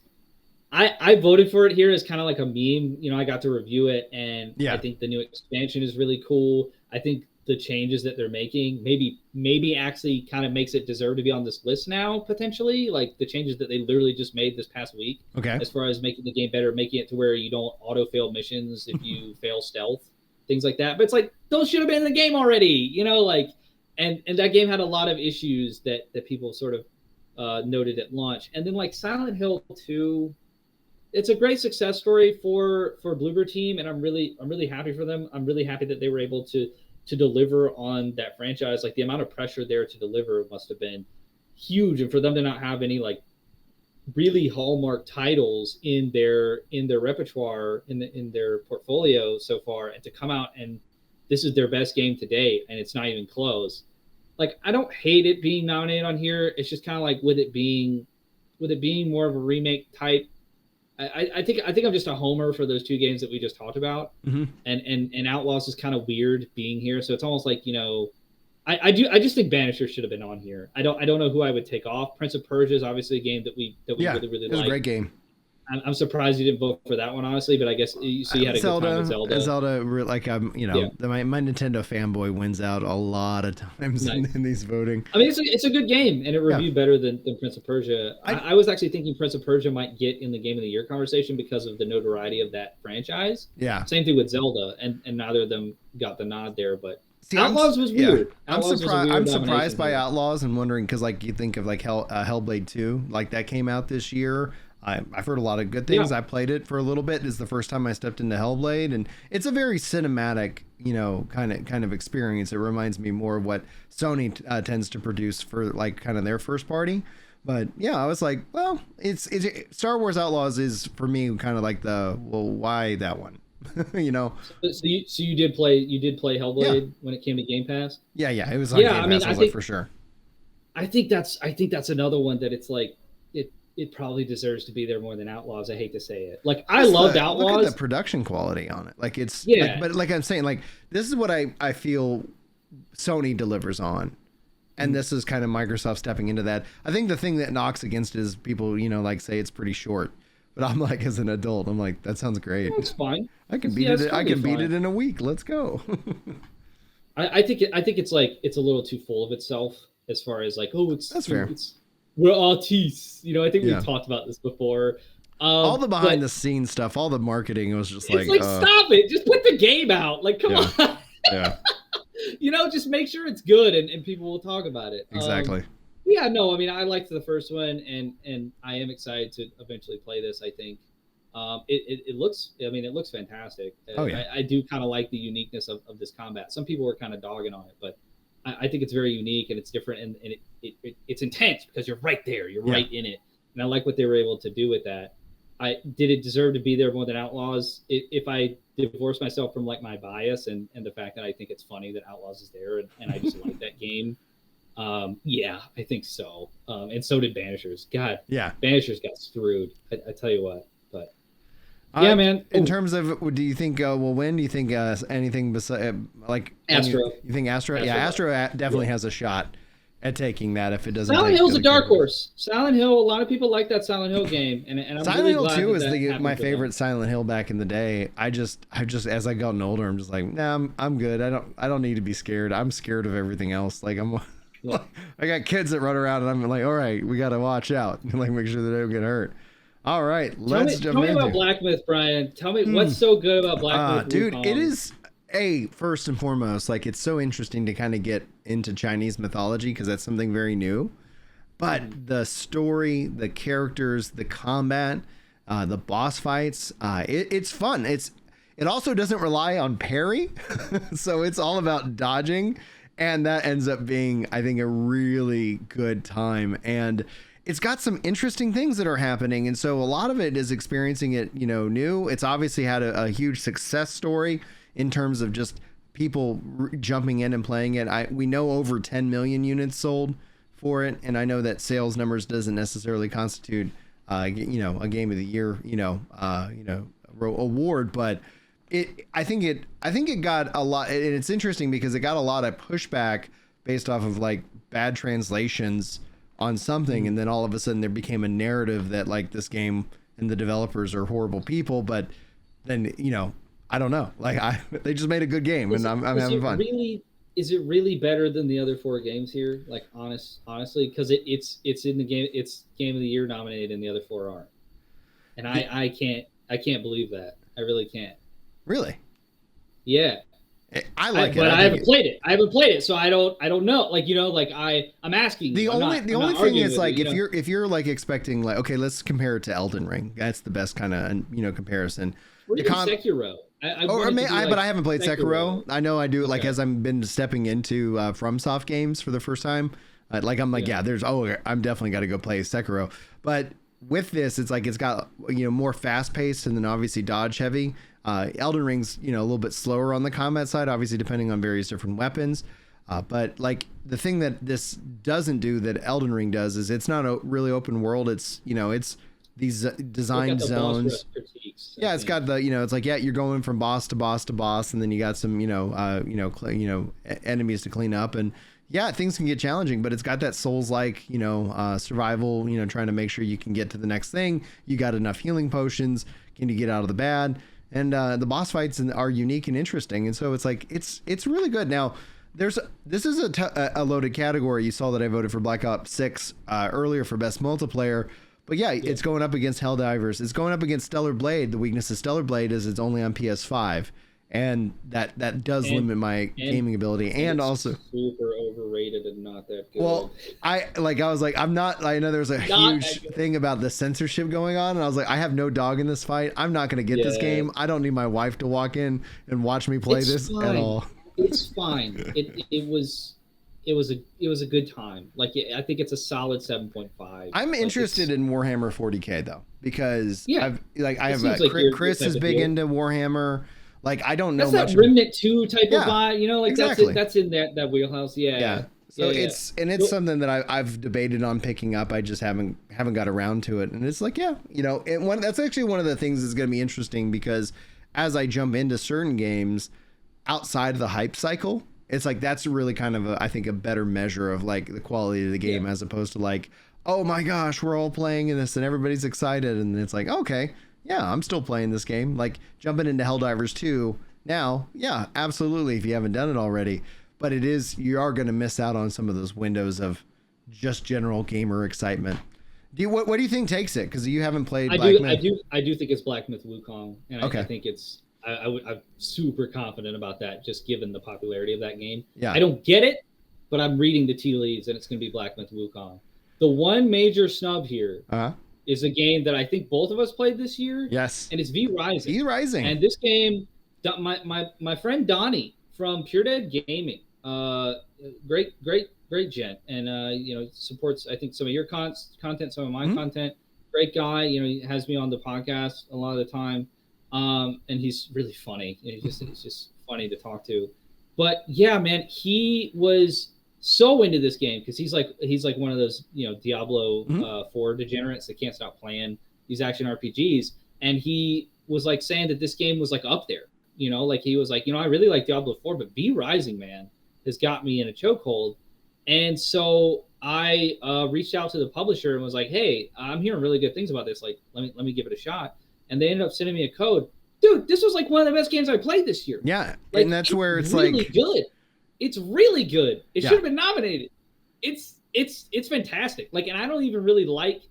[SPEAKER 2] I voted for it here as kind of like a meme. You know, I got to review it, and I think the new expansion is really cool. I think the changes that they're making maybe actually kind of makes it deserve to be on this list now, potentially. Like the changes that they literally just made this past week.
[SPEAKER 1] Okay.
[SPEAKER 2] As far as making the game better, making it to where you don't auto fail missions if you fail stealth, things like that. But it's like those should have been in the game already, you know, like and that game had a lot of issues that people sort of noted at launch. And then like Silent Hill 2, it's a great success story for Bloober Team, and I'm really happy for them. I'm really happy that they were able to deliver on that franchise. Like the amount of pressure there to deliver must have been huge, and for them to not have any like really hallmark titles in their repertoire in their portfolio so far, and to come out and this is their best game to date, and it's not even close. Like I don't hate it being nominated on here. It's just kind of like with it being more of a remake type. I think I'm just a homer for those two games that we just talked about, and Outlaws is kind of weird being here. So it's almost like, you know, I just think Banisher should have been on here. I don't know who I would take off. Prince of Persia is obviously a game that we really
[SPEAKER 1] it was
[SPEAKER 2] like.
[SPEAKER 1] a great game.
[SPEAKER 2] I'm surprised you didn't vote for that one, honestly, but I guess you had a good time with Zelda.
[SPEAKER 1] Like you know, my Nintendo fanboy wins out a lot of times in these voting.
[SPEAKER 2] I mean, it's a good game, and it reviewed better than Prince of Persia. I was actually thinking Prince of Persia might get in the Game of the Year conversation because of the notoriety of that franchise. Yeah. Same thing with Zelda, and neither of them got the nod there, but. See, Outlaws was weird.
[SPEAKER 1] I'm surprised by Outlaws and wondering because like you think of like Hellblade 2, like that came out this year. I've heard a lot of good things. I played it for a little bit. It's the first time I stepped into Hellblade, and it's a very cinematic, you know, kind of experience. It reminds me more of what Sony tends to produce for like kind of their first party. But yeah, I was like, well, it's Star Wars Outlaws is for me kind of like why that one, you know?
[SPEAKER 2] So you did play Hellblade when it came to Game Pass?
[SPEAKER 1] Yeah, it was on Game Pass. I mean, I think for sure. I think
[SPEAKER 2] that's another one that it's like it probably deserves to be there more than Outlaws. I hate to say it. Like I loved Outlaws.
[SPEAKER 1] Look at the production quality on it. Like it's but like I'm saying, like this is what I feel Sony delivers on. And this is kind of Microsoft stepping into that. I think the thing that knocks against it is people, you know, like say it's pretty short. But I'm like, as an adult, I'm like, that sounds great.
[SPEAKER 2] It's fine.
[SPEAKER 1] I can beat it. I can beat it in a week. Let's go.
[SPEAKER 2] I think it's like it's a little too full of itself as far as like,
[SPEAKER 1] that's fair.
[SPEAKER 2] We're artists, you know. I think we've talked about this before.
[SPEAKER 1] All the behind the scenes stuff, all the marketing was just
[SPEAKER 2] like stop it, just put the game out. Like, come on.
[SPEAKER 1] Yeah.
[SPEAKER 2] You know, just make sure it's good and people will talk about it.
[SPEAKER 1] Exactly.
[SPEAKER 2] Yeah, no, I mean, I liked the first one, and I am excited to eventually play this. I think it looks fantastic.
[SPEAKER 1] Oh yeah.
[SPEAKER 2] I do kind of like the uniqueness of this combat. Some people were kind of dogging on it, but I think it's very unique and it's different, and it's intense because you're right there, you're right in it, and I like what they were able to do with that. Did it deserve to be there more than Outlaws? If I divorce myself from like my bias and the fact that I think it's funny that Outlaws is there and I just like that game, yeah, I think so. And so did Banishers. God, yeah, Banishers got screwed. I tell you what, but yeah, man.
[SPEAKER 1] In terms of, do you think will win? Do you think anything besides like
[SPEAKER 2] Astro?
[SPEAKER 1] You think Astro? Yeah, Astro definitely has a shot at taking that if it doesn't.
[SPEAKER 2] Silent Hill's a dark horse. Silent Hill, a lot of people like that Silent Hill game, and I'm
[SPEAKER 1] Silent
[SPEAKER 2] really
[SPEAKER 1] Hill
[SPEAKER 2] glad
[SPEAKER 1] 2 is my favorite Silent Hill back in the day. I just as I gotten older, I'm just like, nah, I'm good. I don't need to be scared. I'm scared of everything else. Like I got kids that run around, and I'm like, all right, we got to watch out and like make sure that they don't get hurt. All right, let's jump
[SPEAKER 2] Tell me
[SPEAKER 1] in.
[SPEAKER 2] about Black Myth, Brian. Tell me what's so good about Black Myth.
[SPEAKER 1] Dude,
[SPEAKER 2] Wukong?
[SPEAKER 1] it is first and foremost, like it's so interesting to kind of get into Chinese mythology because that's something very new. But the story, the characters, the combat, the boss fights, it's fun. It also doesn't rely on parry, so it's all about dodging, and that ends up being, I think, a really good time. And it's got some interesting things that are happening, and so a lot of it is experiencing it, new. It's obviously had a huge success story in terms of just people jumping in and playing it. We know over 10 million units sold for it, and I know that sales numbers doesn't necessarily constitute, a game of the year, award, but I think it got a lot, and it's interesting because it got a lot of pushback based off of like bad translations on something, and then all of a sudden there became a narrative that like this game and the developers are horrible people, but then I don't know, like they just made a good game, and I'm having fun.
[SPEAKER 2] Is it really better than the other 4 games here? Like honestly, because it's in the game, it's Game of the Year nominated, and the other 4 aren't, and I can't believe that. I really can't.
[SPEAKER 1] Really?
[SPEAKER 2] Yeah.
[SPEAKER 1] I like it,
[SPEAKER 2] but I haven't played it. I haven't played it, so I don't know. Like I'm asking.
[SPEAKER 1] The only thing is like if you're like expecting like, okay, let's compare it to Elden Ring. That's the best kind of comparison.
[SPEAKER 2] Or even Sekiro.
[SPEAKER 1] But I haven't played Sekiro. I know I do. Like as I've been stepping into FromSoft games for the first time, I'm definitely got to go play Sekiro. But with this, it's like it's got more fast paced and then obviously dodge heavy. Elden Ring's a little bit slower on the combat side, obviously depending on various different weapons. But like the thing that this doesn't do that Elden Ring does is it's not a really open world. It's it's these design zones. It's got the it's like you're going from boss to boss to boss, and then you got some enemies to clean up, and things can get challenging, but it's got that Souls-like survival, trying to make sure you can get to the next thing. You got enough healing potions, can you get out of the bad? And the boss fights are unique and interesting, and so it's like it's really good. Now, this is a loaded category. You saw that I voted for Black Ops 6 earlier for best multiplayer, but it's going up against Helldivers. It's going up against Stellar Blade. The weakness of Stellar Blade is it's only on PS5, and that does limit my gaming ability. And also
[SPEAKER 2] super overrated and not that good.
[SPEAKER 1] Well, I know there's a huge thing about the censorship going on, and I was like, I have no dog in this fight. I'm not going to get this game. I don't need my wife to walk in and watch me play this at all.
[SPEAKER 2] It's fine. It was a good time. Like I think it's a solid 7.5.
[SPEAKER 1] I'm interested in Warhammer 40K though, because Chris is big into Warhammer. Like I don't know
[SPEAKER 2] that's
[SPEAKER 1] much.
[SPEAKER 2] That Remnant 2 type of vibe,
[SPEAKER 1] exactly.
[SPEAKER 2] That's in that wheelhouse. Yeah.
[SPEAKER 1] So it's something that I've debated on picking up. I just haven't got around to it, and it's like that's actually one of the things that's going to be interesting, because as I jump into certain games outside of the hype cycle, it's like that's really kind of I think a better measure of like the quality of the game, as opposed to like, oh my gosh, we're all playing this and everybody's excited, and it's like, okay, yeah, I'm still playing this game. Like jumping into Helldivers 2 now, absolutely, if you haven't done it already. But you are going to miss out on some of those windows of just general gamer excitement. What do you think takes it? Because you haven't played Black Myth.
[SPEAKER 2] I do think it's Black Myth Wukong, and I think it's. I'm super confident about that, just given the popularity of that game.
[SPEAKER 1] Yeah.
[SPEAKER 2] I don't get it, but I'm reading the tea leaves, and it's going to be Black Myth Wukong. The one major snub here is a game that I think both of us played this year.
[SPEAKER 1] Yes.
[SPEAKER 2] And it's V Rising.
[SPEAKER 1] V Rising.
[SPEAKER 2] And this game, my friend Donnie from Pure Dead Gaming, great gent, and supports I think some of your content, some of my content. Great guy, he has me on the podcast a lot of the time. And he's really funny. He's just funny to talk to. But yeah, man, he was so into this game because he's like one of those Diablo 4 degenerates that can't stop playing these action RPGs. And he was like saying that this game was like up there. Like he was like, I really like Diablo 4, but V Rising, man, has got me in a chokehold. And so I reached out to the publisher and was like, hey, I'm hearing really good things about this. Like, let me give it a shot. And they ended up sending me a code. Dude, this was like one of the best games I played this year.
[SPEAKER 1] Yeah,
[SPEAKER 2] like,
[SPEAKER 1] and that's where it's
[SPEAKER 2] really
[SPEAKER 1] like
[SPEAKER 2] good. It's really good. It should have been nominated. It's fantastic. Like, and I don't even really like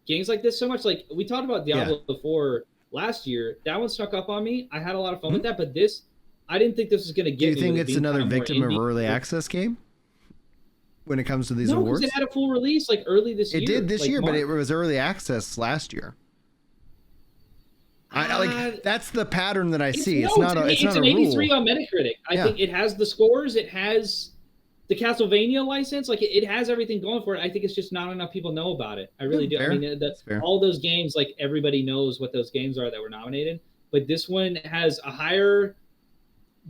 [SPEAKER 2] games like this so much. Like we talked about Diablo before last year. That one snuck up on me. I had a lot of fun with that, but this, I didn't think this was going to get me.
[SPEAKER 1] Do you think it's another victim of early access game when it comes to these awards?
[SPEAKER 2] No, because it had a full release like early this year.
[SPEAKER 1] It did this year,
[SPEAKER 2] March.
[SPEAKER 1] but it was early access last year. That's the pattern that I see. It's not an
[SPEAKER 2] 83 on Metacritic. I think it has the scores. It has the Castlevania license. Like it has everything going for it. I think it's just not enough people know about it. I really do.
[SPEAKER 1] Fair.
[SPEAKER 2] I mean, all those games, like everybody knows what those games are that were nominated. But this one has a higher.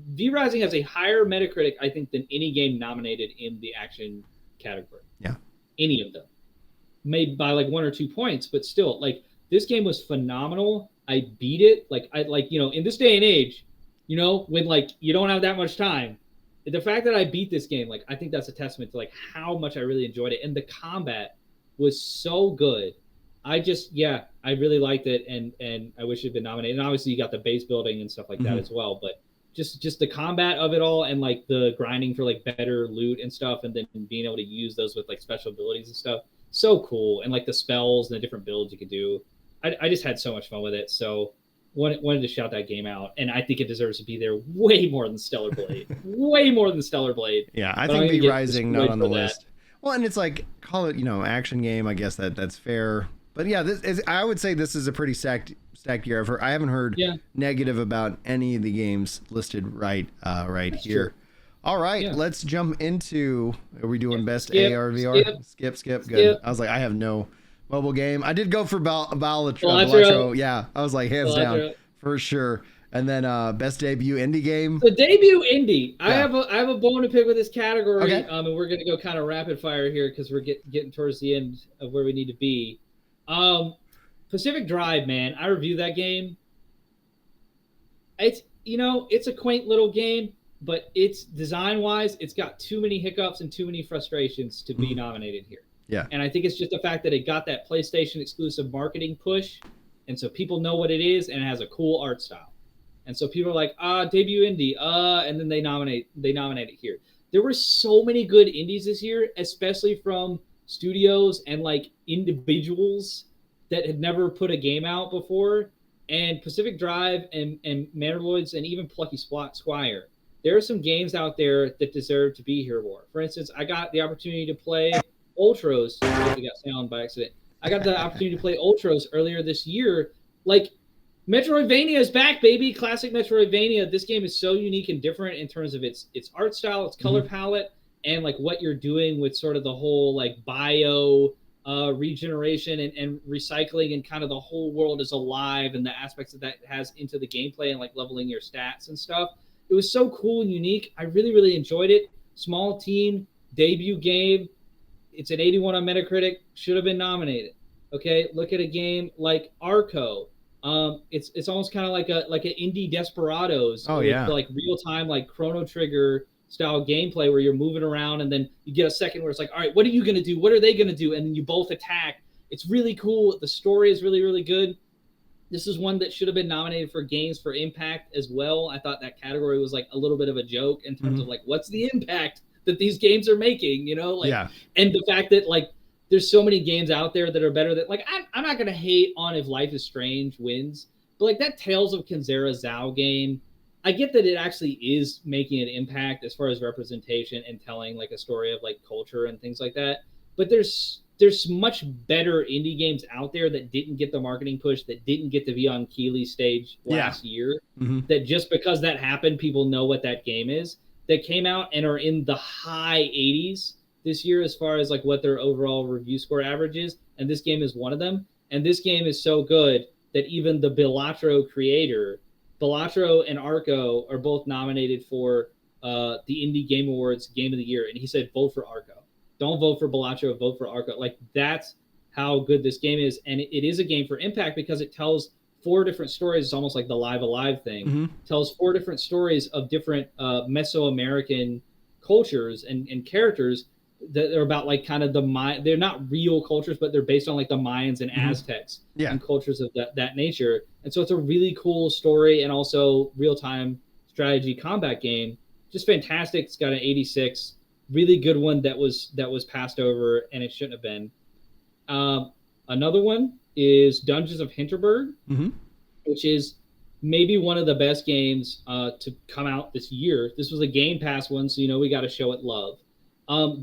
[SPEAKER 2] V-Rising has a higher Metacritic, I think, than any game nominated in the action category.
[SPEAKER 1] Yeah.
[SPEAKER 2] Any of them. Maybe by like 1 or 2 points, but still, like this game was phenomenal. I beat it. In this day and age, when like you don't have that much time, the fact that I beat this game, like I think that's a testament to like how much I really enjoyed it. And the combat was so good. I really liked it, and I wish it had been nominated. And obviously you got the base building and stuff like that as well, but just the combat of it all, and like the grinding for like better loot and stuff, and then being able to use those with like special abilities and stuff, so cool. And like the spells and the different builds you could do, I just had so much fun with it. So wanted to shout that game out, and I think it deserves to be there way more than Stellar Blade. Way more than Stellar Blade.
[SPEAKER 1] Yeah, I think V-Rising not on the list. Well, and it's like, call it action game. I guess that's fair. But yeah, I would say this is a pretty stacked year. I haven't heard negative about any of the games listed right here. True. All right, let's jump into. Are we doing best AR VR? Skip. Good. I was like, I have no mobile game. I did go for Balatro. Yeah, I was like hands down for sure. And then best debut indie game.
[SPEAKER 2] The debut indie. I have a bone to pick with this category. Okay. And we're gonna go kind of rapid fire here because we're getting towards the end of where we need to be. Pacific Drive, man. I reviewed that game. It's a quaint little game, but it's design-wise, it's got too many hiccups and too many frustrations to be nominated here.
[SPEAKER 1] Yeah.
[SPEAKER 2] And I think it's just the fact that it got that PlayStation exclusive marketing push, and so people know what it is, and it has a cool art style. And so people are like, debut indie, and then they nominate it here. There were so many good indies this year, especially from studios and like individuals that had never put a game out before. And Pacific Drive and Mandaloids and even Plucky Squire. There are some games out there that deserve to be here more. For instance, I got the opportunity to play Ultros. I got sound by accident. I got the opportunity to play Ultros earlier this year. Like, Metroidvania is back, baby. Classic Metroidvania. This game is so unique and different in terms of its art style, its color palette, and like what you're doing with sort of the whole like bio regeneration and recycling, and kind of the whole world is alive, and the aspects that has into the gameplay and like leveling your stats and stuff. It was so cool and unique. I really, really enjoyed it. Small team, debut game. It's an 81 on Metacritic. Should have been nominated. Okay, look at a game like Arco. It's almost kind of like an indie Desperados.
[SPEAKER 1] Oh yeah.
[SPEAKER 2] Like real time, like Chrono Trigger style gameplay where you're moving around, and then you get a second where it's like, all right, what are you gonna do? What are they gonna do? And then you both attack. It's really cool. The story is really, really good. This is one that should have been nominated for Games for Impact as well. I thought that category was like a little bit of a joke in terms of like, what's the impact that these games are making, and the fact that like there's so many games out there that are better that like, I'm not going to hate on if Life is Strange wins, but like that Tales of Kenzera Zhao game, I get that it actually is making an impact as far as representation and telling like a story of like culture and things like that. But there's much better indie games out there that didn't get the marketing push, that didn't get to be on Keeley's stage last year, that just because that happened, people know what that game is, that came out and are in the high 80s this year as far as like what their overall review score average is. And this game is one of them. And this game is so good that even the Balatro creator, Balatro and Arco are both nominated for the Indie Game Awards Game of the Year. And he said, vote for Arco. Don't vote for Balatro, vote for Arco. Like, that's how good this game is. And it is a game for impact because it tells 4 different stories. It's almost like the Live Alive thing. Tells 4 different stories of different Mesoamerican cultures and characters that are about like kind of they're not real cultures, but they're based on like the Mayans and Aztecs and cultures of that nature. And so it's a really cool story and also real-time strategy combat game. Just fantastic. It's got an 86. Really good one that was passed over, and it shouldn't have been. Another one is Dungeons of Hinterberg, which is maybe one of the best games to come out this year. This was a Game Pass one, so we got to show it love.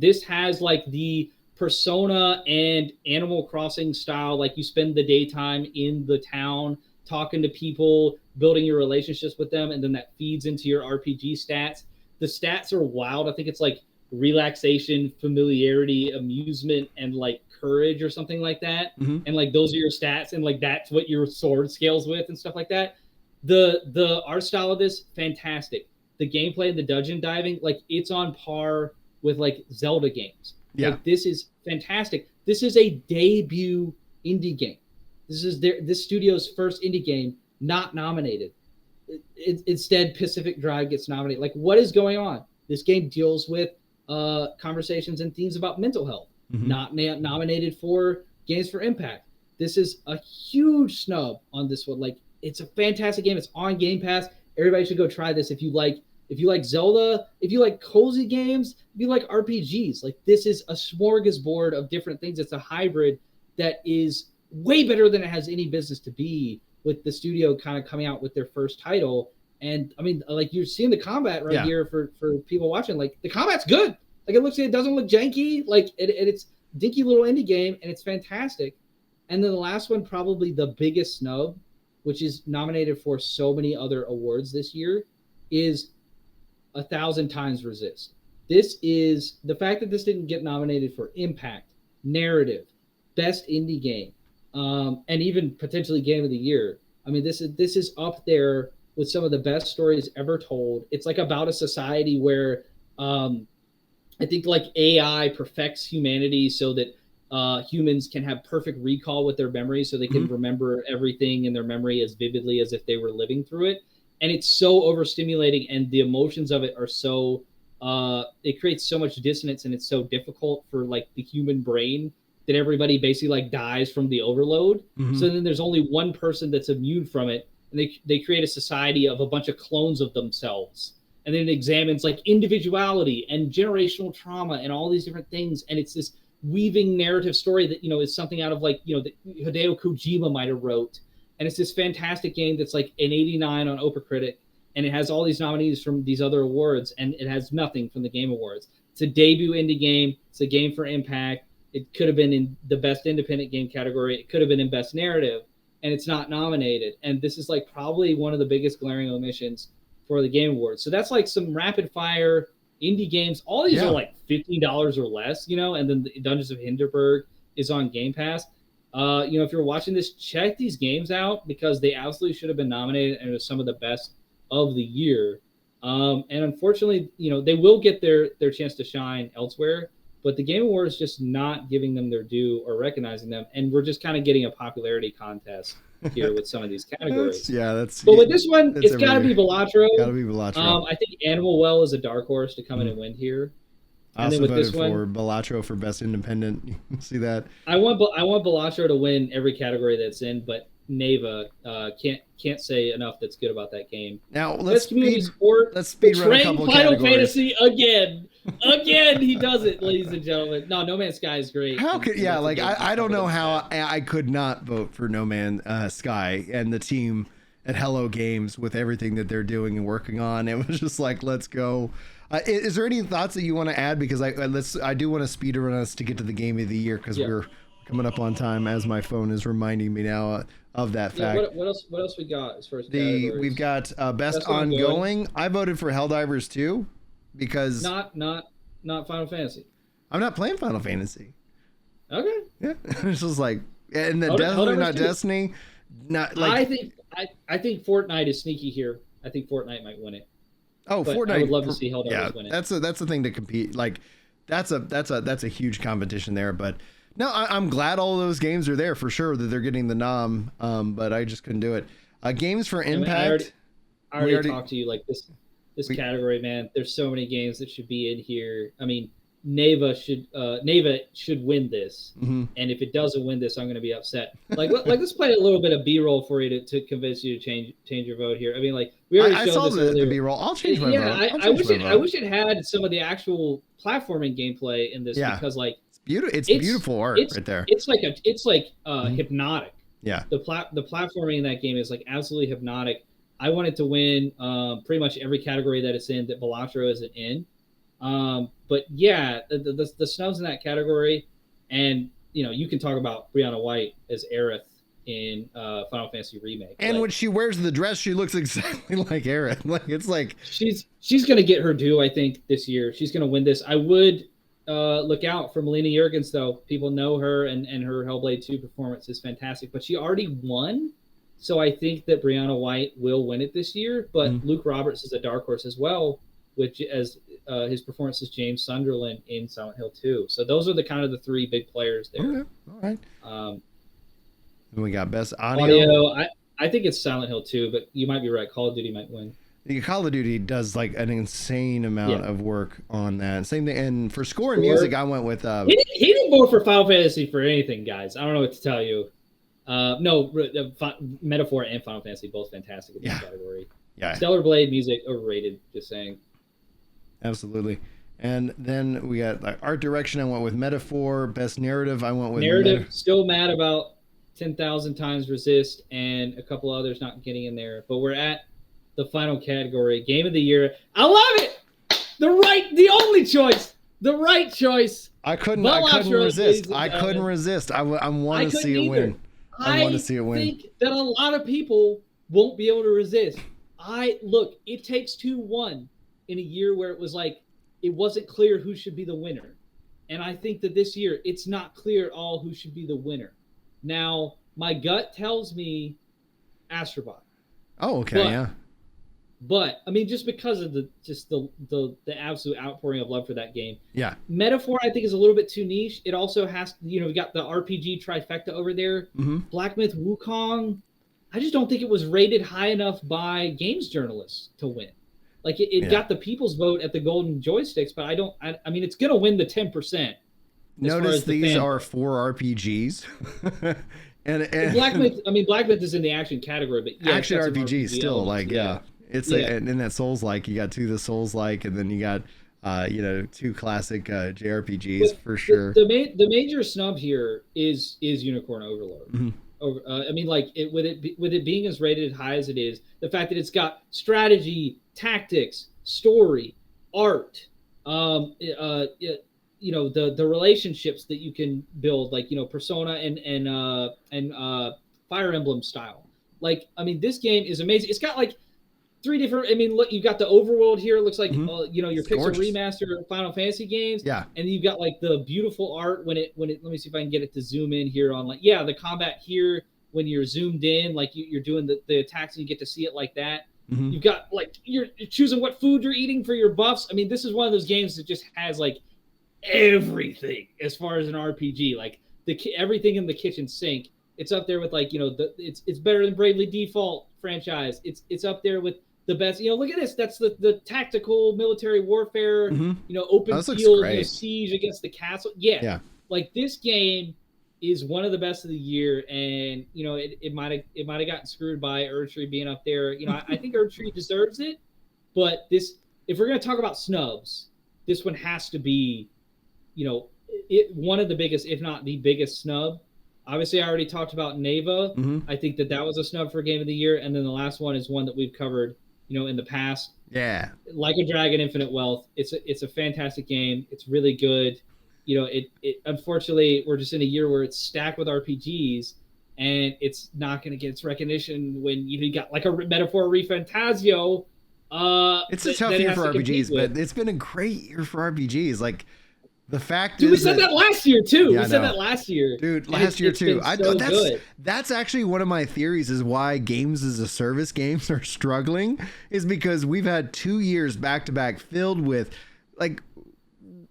[SPEAKER 2] This has like the Persona and Animal Crossing style, like you spend the daytime in the town talking to people, building your relationships with them, and then that feeds into your RPG stats. The stats are wild. I think it's like relaxation, familiarity, amusement, and like courage or something like that. And like those are your stats, and like that's what your sword scales with and stuff like that. The art style of this, fantastic. The gameplay, the dungeon diving, like it's on par with like Zelda games.
[SPEAKER 1] Yeah.
[SPEAKER 2] Like, this is fantastic. This is a debut indie game. This is this studio's first indie game, not nominated. Instead, Pacific Drive gets nominated. Like, what is going on? This game deals with conversations and themes about mental health, not nominated for Games for Impact. This is a huge snub on this one. Like, it's a fantastic game. It's on Game Pass. Everybody should go try this if you like Zelda, if you like cozy games, if you like RPGs. Like, this is a smorgasbord of different things. It's a hybrid that is way better than it has any business to be, with the studio kind of coming out with their first title. And I mean, like, you're seeing the combat right here for people watching. Like, the combat's good. Like, it doesn't look janky. Like, it's a dinky little indie game, and it's fantastic. And then the last one, probably the biggest snub, which is nominated for so many other awards this year, is 1,000 Times Resist. This is the fact that this didn't get nominated for Impact, Narrative, Best Indie Game, and even potentially Game of the Year. I mean, this is up there with some of the best stories ever told. It's like about a society where I think like AI perfects humanity so that humans can have perfect recall with their memory, so they can remember everything in their memory as vividly as if they were living through it. And it's so overstimulating, and the emotions of it are so it creates so much dissonance, and it's so difficult for like the human brain that everybody basically like dies from the overload. So then there's only one person that's immune from it, and they create a society of a bunch of clones of themselves. And then it examines like individuality and generational trauma and all these different things. And it's this weaving narrative story that, is something out of like, that Hideo Kojima might have wrote. And it's this fantastic game that's like an 89 on OpenCritic, and it has all these nominees from these other awards, and it has nothing from the Game Awards. It's a debut indie game. It's a game for Impact. It could have been in the best independent game category. It could have been in best narrative, and it's not nominated. And this is like probably one of the biggest glaring omissions for the Game Awards. So that's like some rapid fire indie games. All these are like $15 or less, and then the Dungeons of Hinterberg is on Game Pass. If you're watching this, check these games out, because they absolutely should have been nominated, and it was some of the best of the year. And unfortunately, they will get their chance to shine elsewhere, but the Game Awards just not giving them their due or recognizing them. And we're just kind of getting a popularity contest here with some of these categories. But with this one, it's got to be Balatro. I think Animal Well is a dark horse to come in and win here.
[SPEAKER 1] I also voted for Balatro for Best Independent. You can see that.
[SPEAKER 2] I want Balatro to win every category that's in, but Nava can't say enough that's good about that game.
[SPEAKER 1] Now let's speed run a couple
[SPEAKER 2] Final
[SPEAKER 1] categories.
[SPEAKER 2] Fantasy again. He does it, ladies and gentlemen. No Man's Sky is great.
[SPEAKER 1] How could I don't know how I could not vote for No Man's Sky and the team at Hello Games with everything that they're doing and working on. It was just like, let's go. Is there any thoughts that you want to add? Because I do want to speed run us to get to the game of the year, because we're coming up on time, as my phone is reminding me now of that fact.
[SPEAKER 2] What else we got as far as categories?
[SPEAKER 1] We've got best ongoing. I voted for Helldivers 2 because
[SPEAKER 2] not Final Fantasy.
[SPEAKER 1] I'm not playing Final Fantasy.
[SPEAKER 2] Okay.
[SPEAKER 1] Yeah, it's just like, and then definitely not Destiny. Not like
[SPEAKER 2] I think Fortnite is sneaky here. I think Fortnite might win it.
[SPEAKER 1] Oh,
[SPEAKER 2] but
[SPEAKER 1] Fortnite!
[SPEAKER 2] I would love to see Helldivers win it.
[SPEAKER 1] That's the thing to compete. Like, that's a huge competition there. But no, I'm glad all those games are there for sure, that they're getting the nom. But I just couldn't do it. Games for Impact.
[SPEAKER 2] I already talked to you, like this category, man. There's so many games that should be in here. I mean, Nava should win this, and if it doesn't win this, I'm going to be upset. Let's play a little bit of B-roll for you to convince you to change your vote here. I mean, like, we already showed this earlier.
[SPEAKER 1] The B-roll. I'll change my vote.
[SPEAKER 2] I wish it had some of the actual platforming gameplay in this, because like
[SPEAKER 1] beautiful. It's beautiful art right there.
[SPEAKER 2] It's like hypnotic.
[SPEAKER 1] Yeah.
[SPEAKER 2] The platforming in that game is like absolutely hypnotic. I wanted to win pretty much every category that it's in that Balatro isn't in. But yeah, the snubs in that category, and you can talk about Brianna White as Aerith in Final Fantasy Remake.
[SPEAKER 1] And when she wears the dress, she looks exactly like Aerith. Like it's like
[SPEAKER 2] she's gonna get her due. I think this year she's gonna win this. I would look out for Melina Jurgens though. People know her, and her Hellblade 2 performance is fantastic. But she already won. So I think that Brianna White will win it this year, but Luke Roberts is a dark horse as well, which as his performance is James Sunderland in Silent Hill 2. So those are the three big players there.
[SPEAKER 1] Okay. All right. And we got best
[SPEAKER 2] audio. I think it's Silent Hill 2, but you might be right. Call of Duty might win.
[SPEAKER 1] Call of Duty does like an insane amount of work on that. Same thing. And for score and music, I went with.
[SPEAKER 2] He didn't vote for Final Fantasy for anything, guys. I don't know what to tell you. No, Metaphor and Final Fantasy both fantastic in this category.
[SPEAKER 1] Yeah.
[SPEAKER 2] Stellar Blade music overrated. Just saying.
[SPEAKER 1] Absolutely. And then we got like art direction. I went with Metaphor. Best narrative. I went with
[SPEAKER 2] narrative. Still mad about 10,000 Times Resist and a couple others not getting in there. But we're at the final category, Game of the Year. I love it. The only choice. The right choice.
[SPEAKER 1] I couldn't resist. I couldn't resist. I want to see it win. I want to see it win.
[SPEAKER 2] I think that a lot of people won't be able to resist. It Takes Two won in a year where it was like it wasn't clear who should be the winner. And I think that this year it's not clear at all who should be the winner. Now, my gut tells me Astrobot.
[SPEAKER 1] Oh, okay,
[SPEAKER 2] But I mean, just because of the absolute outpouring of love for that game.
[SPEAKER 1] Yeah.
[SPEAKER 2] Metaphor, I think, is a little bit too niche. It also has, we got the RPG trifecta over there.
[SPEAKER 1] Mm-hmm.
[SPEAKER 2] Black Myth Wukong. I just don't think it was rated high enough by games journalists to win. Like it got the people's vote at the Golden Joysticks, but I mean, it's gonna win the 10%.
[SPEAKER 1] Notice these are 4 RPGs. and
[SPEAKER 2] Black Myth is in the action category, but
[SPEAKER 1] action RPG still It's in that Souls-like, you got 2 the Souls-like, and then you got 2 classic JRPGs for sure.
[SPEAKER 2] The major snub here is Unicorn Overlord.
[SPEAKER 1] Mm-hmm.
[SPEAKER 2] With it being as rated high as it is, the fact that it's got strategy, tactics, story, art, the relationships that you can build, like Persona and Fire Emblem style. Like, I mean, this game is amazing. It's got like 3 different. I mean, look, you've got the overworld here. It looks like your Pixel remaster of Final Fantasy games.
[SPEAKER 1] Yeah,
[SPEAKER 2] and you've got like the beautiful art when it. Let me see if I can get it to zoom in here on the combat here when you're zoomed in, like you're doing the attacks and you get to see it like that.
[SPEAKER 1] Mm-hmm.
[SPEAKER 2] You've got like you're choosing what food you're eating for your buffs. I mean, this is one of those games that just has like everything as far as an RPG, like everything in the kitchen sink. It's up there with it's better than Bravely Default franchise. It's up there with the best. Look at this. That's the tactical military warfare.
[SPEAKER 1] Mm-hmm.
[SPEAKER 2] Open field siege against the castle. Yeah. Like this game is one of the best of the year, and it might have gotten screwed by Erdtree being up there. I think Erdtree deserves it, but if we're gonna talk about snubs, this one has to be, one of the biggest, if not the biggest snub. Obviously, I already talked about Nava.
[SPEAKER 1] Mm-hmm.
[SPEAKER 2] I think that was a snub for Game of the Year, and then the last one is one that we've covered, in the past.
[SPEAKER 1] Yeah,
[SPEAKER 2] Like a Dragon: Infinite Wealth. It's a fantastic game. It's really good. It unfortunately we're just in a year where it's stacked with RPGs, and it's not going to get its recognition when you got like a Metaphor ReFantazio.
[SPEAKER 1] It's a tough year for RPGs, but it's been a great year for RPGs. Like. The fact
[SPEAKER 2] we said that last year too.
[SPEAKER 1] Yeah,
[SPEAKER 2] we said that last year,
[SPEAKER 1] dude. Last year too. That's actually one of my theories is why games as a service games are struggling is because we've had 2 years back to back filled with like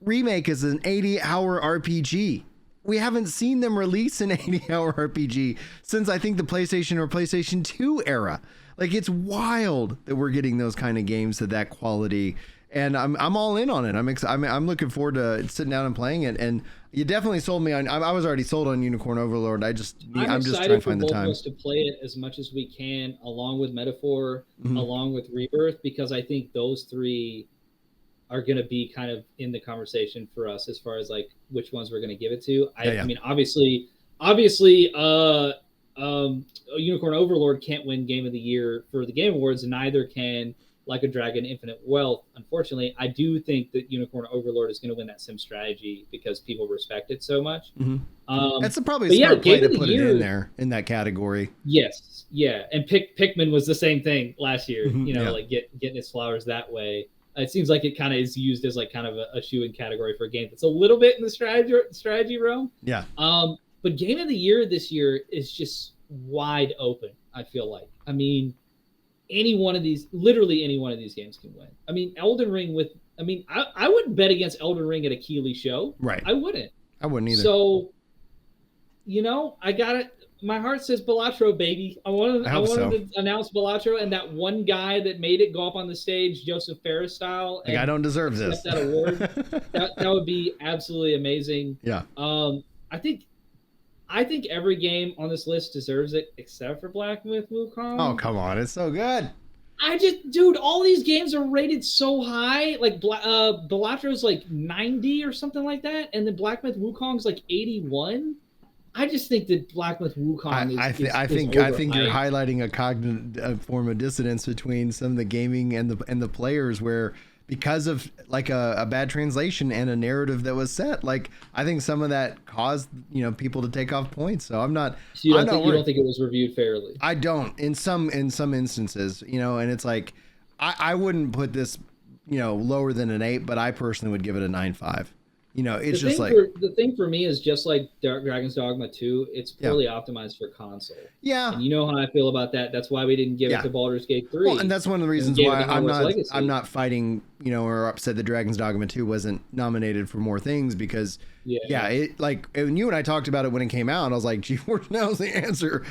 [SPEAKER 1] Remake is an 80-hour RPG. We haven't seen them release an 80-hour RPG since I think the PlayStation or PlayStation 2 era. Like it's wild that we're getting those kind of games of that quality. And I'm all in on it. I'm looking forward to sitting down and playing it. And you definitely sold me on. I was already sold on Unicorn Overlord. I'm just trying to find the time.
[SPEAKER 2] I'm excited for both of us to play it as much as we can, along with Metaphor, along with Rebirth, because I think those 3 are going to be kind of in the conversation for us as far as like which ones we're going to give it to. I mean, obviously, Unicorn Overlord can't win Game of the Year for the Game Awards, and neither can Like a Dragon Infinite Wealth. Unfortunately, I do think that Unicorn Overlord is going to win that sim strategy because people respect it so much.
[SPEAKER 1] That's probably a smart play to put it in there in that category.
[SPEAKER 2] Yes, yeah, and Pikmin was the same thing last year. You know, like getting its flowers that way. It seems like it kind of is used as like kind of a shoe-in category for a game that's a little bit in the strategy realm.
[SPEAKER 1] Yeah.
[SPEAKER 2] But Game of the Year this year is just wide open. I feel like. I mean, literally any one of these games can win. I mean, Elden Ring I wouldn't bet against Elden Ring at a Keighley show.
[SPEAKER 1] Right.
[SPEAKER 2] I wouldn't
[SPEAKER 1] either.
[SPEAKER 2] So, you know, I got it. My heart says Balatro, baby. I wanted to announce Balatro, and that one guy that made it go up on the stage, Joseph Ferris style.
[SPEAKER 1] Like, I don't deserve this.
[SPEAKER 2] That award. that would be absolutely amazing.
[SPEAKER 1] Yeah.
[SPEAKER 2] I think every game on this list deserves it except for Black Myth Wukong.
[SPEAKER 1] Oh, come on. It's so good.
[SPEAKER 2] Dude, all these games are rated so high. Like, Balatro's like 90 or something like that. And then Black Myth Wukong's like 81. I just think that Black Myth Wukong
[SPEAKER 1] I think you're highlighting a cognitive form of dissonance between some of the gaming and the players where, because of like a bad translation and a narrative that was set, like I think some of that caused people to take off points. So I'm not. So you
[SPEAKER 2] don't think it was reviewed fairly?
[SPEAKER 1] I don't. In some instances, and it's like I wouldn't put this lower than an 8, but I personally would give it a 9.5. It's just like
[SPEAKER 2] the thing for me is just like Dragon's Dogma 2. It's poorly optimized for console.
[SPEAKER 1] Yeah,
[SPEAKER 2] and you know how I feel about that. That's why we didn't give it to Baldur's Gate 3.
[SPEAKER 1] Well, and that's one of the reasons why I'm not fighting, or upset that Dragon's Dogma 2 wasn't nominated for more things because it like and you and I talked about it when it came out. And I was like, gee, now's the answer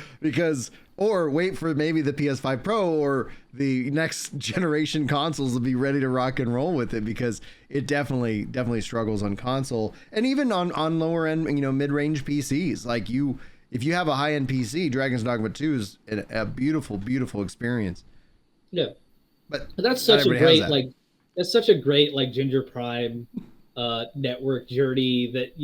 [SPEAKER 1] or wait for maybe the PS5 Pro or the next generation consoles to be ready to rock and roll with it, because it definitely struggles on console and even on lower end, mid-range PCs. Like if you have a high-end PC, Dragon's Dogma 2 is a beautiful, beautiful experience.
[SPEAKER 2] Yeah.
[SPEAKER 1] But
[SPEAKER 2] that's such a great like Ginger Prime network journey that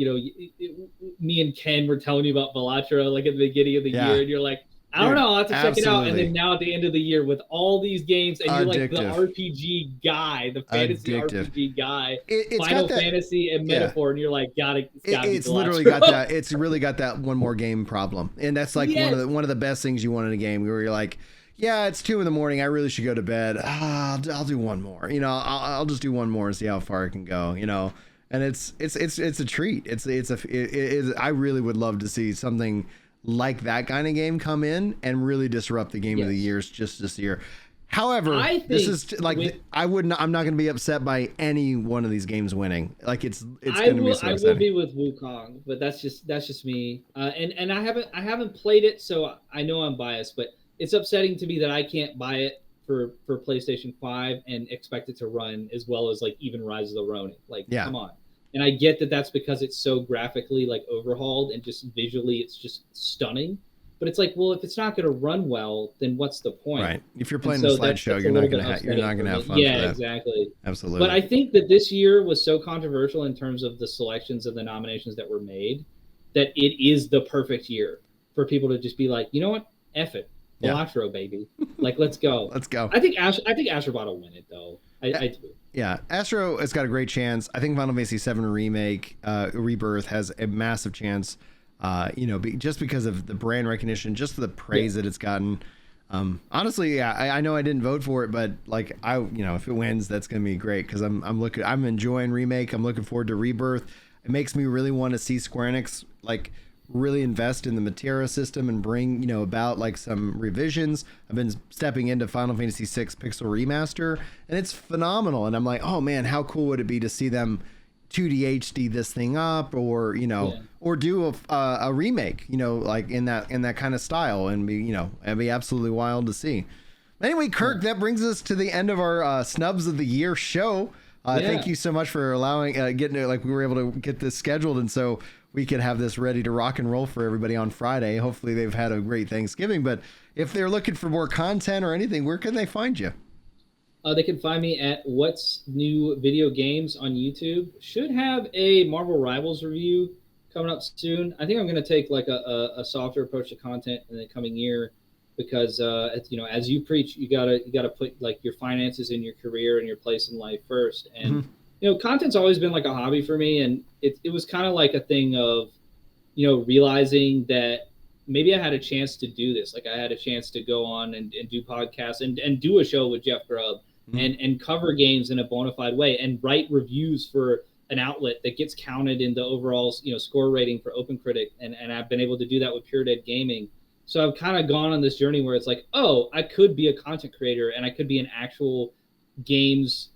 [SPEAKER 2] me and Ken were telling you about Balatro like at the beginning of the year, and you're like, I don't know, I'll have to check it out. And then now at the end of the year with all these games, and you're like the RPG guy, the fantasy RPG guy, Final Fantasy and Metaphor, and you're like, it's
[SPEAKER 1] literally got that. It's really got that one more game problem, and that's like one of the best things you want in a game, where you're like, yeah, it's 2 a.m. I really should go to bed. I'll do one more. I'll just do one more and see how far I can go. And it's a treat. I really would love to see something like that kind of game come in and really disrupt the game of the years just this year. However, this is like I'm not going to be upset by any one of these games winning. Like it's going to be so exciting.
[SPEAKER 2] I will be with Wukong, but that's just me. And I haven't played it, so I know I'm biased, but it's upsetting to me that I can't buy it for PlayStation 5 and expect it to run as well as like even Rise of the Ronin. Like, come on. And I get that that's because it's so graphically like overhauled and just visually it's just stunning. But it's like, well, if it's not going to run well, then what's the point?
[SPEAKER 1] Right. If you're playing the slideshow, you're not going to have fun.
[SPEAKER 2] Yeah, exactly.
[SPEAKER 1] Absolutely.
[SPEAKER 2] But I think that this year was so controversial in terms of the selections of the nominations that were made that it is the perfect year for people to just be like, you know what? F it. Balatro, baby. Like, let's go.
[SPEAKER 1] Let's go.
[SPEAKER 2] I think Astrobot will win it, though. I do.
[SPEAKER 1] Yeah, Astro has got a great chance. I think Final Fantasy VII Remake, Rebirth has a massive chance, just because of the brand recognition, just the praise that it's gotten. Honestly, I know I didn't vote for it, but like if it wins, that's going to be great because I'm enjoying Remake. I'm looking forward to Rebirth. It makes me really want to see Square Enix like really invest in the Matera system and bring about like some revisions. I've been stepping into Final Fantasy VI Pixel Remaster, and it's phenomenal. And I'm like, oh man, how cool would it be to see them 2D HD this thing up, or or do a remake, like in that kind of style, and be it'd be absolutely wild to see. Anyway, Kirk, that brings us to the end of our Snubs of the Year show. Thank you so much for allowing getting it. Like we were able to get this scheduled, and so we could have this ready to rock and roll for everybody on Friday. Hopefully they've had a great Thanksgiving, but if they're looking for more content or anything, where can they find you?
[SPEAKER 2] They can find me at What's New Video Games on YouTube. Should have a Marvel Rivals review coming up soon. I think I'm going to take like a softer approach to content in the coming year because as you preach, you gotta put like your finances in your career and your place in life first. And content's always been like a hobby for me, and it was kind of like a thing of realizing that maybe I had a chance to do this. Like I had a chance to go on and do podcasts and do a show with Jeff Grubb and cover games in a bona fide way and write reviews for an outlet that gets counted in the overall score rating for OpenCritic. And I've been able to do that with Pure Dead Gaming. So I've kind of gone on this journey where it's like, oh, I could be a content creator and I could be an actual games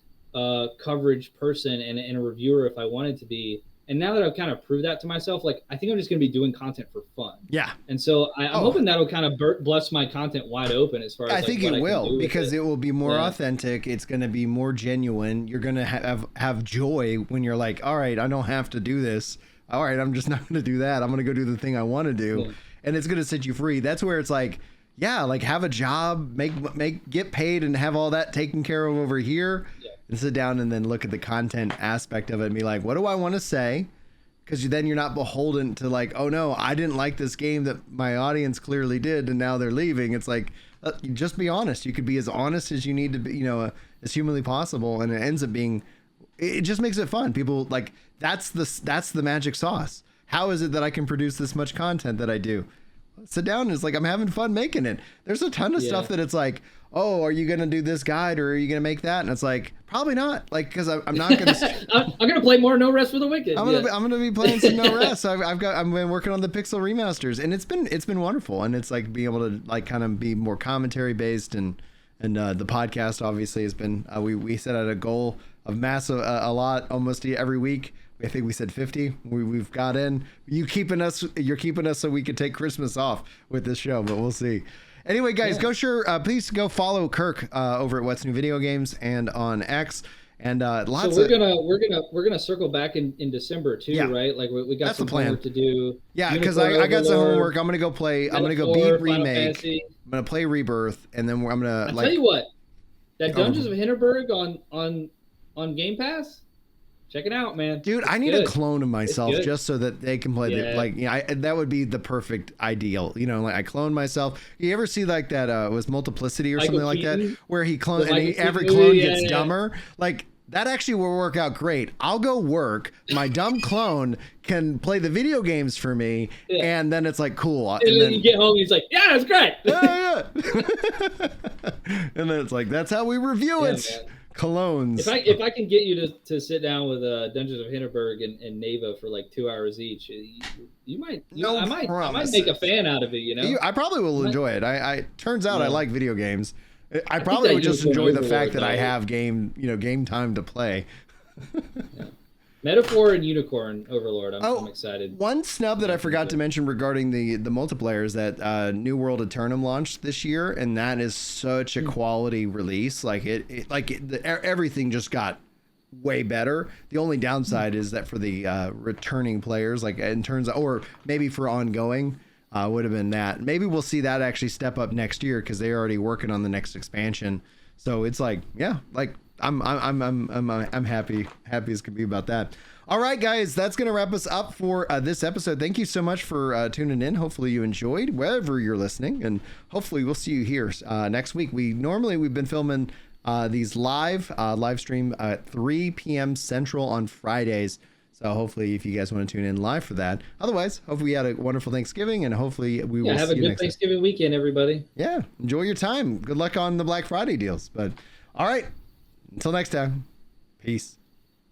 [SPEAKER 2] coverage person and a reviewer if I wanted to be. And now that I've kind of proved that to myself, like I think I'm just going to be doing content for fun.
[SPEAKER 1] Yeah.
[SPEAKER 2] And so I'm hoping that'll kind of bless my content wide open as far as
[SPEAKER 1] I think it will, because it will be more authentic. It's going to be more genuine. You're going to have joy when you're like, all right, I don't have to do this. All right, I'm just not going to do that. I'm going to go do the thing I want to do. Yeah. And it's going to set you free. That's where it's like, yeah, like have a job, get paid and have all that taken care of over here. Yeah. And sit down and then look at the content aspect of it and be like, what do I want to say? Because then you're not beholden to like, oh no, I didn't like this game that my audience clearly did and now they're leaving. It's like, just be honest. You could be as honest as you need to be, as humanly possible. And it ends up being, it just makes it fun. People like, that's the magic sauce. How is it that I can produce this much content that I do? Sit down and it's like, I'm having fun making it. There's a ton of stuff that it's like, oh, are you going to do this guide or are you going to make that? And it's like, probably not. Like, because I'm not going to.
[SPEAKER 2] I'm going to play more No Rest for the Wicked.
[SPEAKER 1] I'm going to be playing some No Rest. I've been working on the Pixel remasters, and it's been wonderful. And it's like being able to like kind of be more commentary based, and the podcast obviously has been. We set out a goal of massive a lot almost every week. I think we said 50. We've got in. You're keeping us so we could take Christmas off with this show, but we'll see. Anyway, guys, please go follow Kirk over at What's New Video Games and on X. And lots.
[SPEAKER 2] So we're gonna circle back in December too, right? Like we got some homework to do.
[SPEAKER 1] Yeah, because I got some homework. I'm gonna go play. I'm gonna go beat Remake. I'm gonna play Rebirth, and then I'm gonna.
[SPEAKER 2] Tell you what, that Dungeons of Hinterberg on Game Pass. Check it out, man.
[SPEAKER 1] Dude, I need a clone of myself just so that they can play that would be the perfect ideal. Like I clone myself. You ever see like that was Multiplicity or something like that where he clones and every clone gets dumber? Like that actually will work out great. I'll go work. My dumb clone can play the video games for me, and then it's like cool.
[SPEAKER 2] And then you get home, he's like, "Yeah, it's great."
[SPEAKER 1] Yeah. And then it's like, "That's how we review it." Man. Colognes.
[SPEAKER 2] If I can get you to sit down with Dungeons of Hinterberg and Nava for like 2 hours each, you might. I might make a fan out of it.
[SPEAKER 1] I probably will enjoy it. I turns out I like video games. I probably would just enjoy the fact that I have game time to play.
[SPEAKER 2] Yeah. Metaphor and Unicorn Overlord. I'm excited.
[SPEAKER 1] One snub that I forgot to mention regarding the multiplayer is that New World Eternum launched this year, and that is such a quality release. Like everything just got way better. The only downside is that for the returning players, like in terms of, or maybe for ongoing, would have been that. Maybe we'll see that actually step up next year because they're already working on the next expansion. So it's like, yeah, like. I'm happy as can be about that. All right, guys, that's going to wrap us up for this episode. Thank you so much for tuning in. Hopefully you enjoyed wherever you're listening, and hopefully we'll see you here next week. We've been filming these live stream at 3 p.m. Central on Fridays. So hopefully if you guys want to tune in live for that. Otherwise, hopefully you had a wonderful Thanksgiving, and hopefully we will
[SPEAKER 2] have
[SPEAKER 1] see
[SPEAKER 2] a good Thanksgiving weekend, everybody.
[SPEAKER 1] Yeah, enjoy your time. Good luck on the Black Friday deals. But all right. Until next time, peace.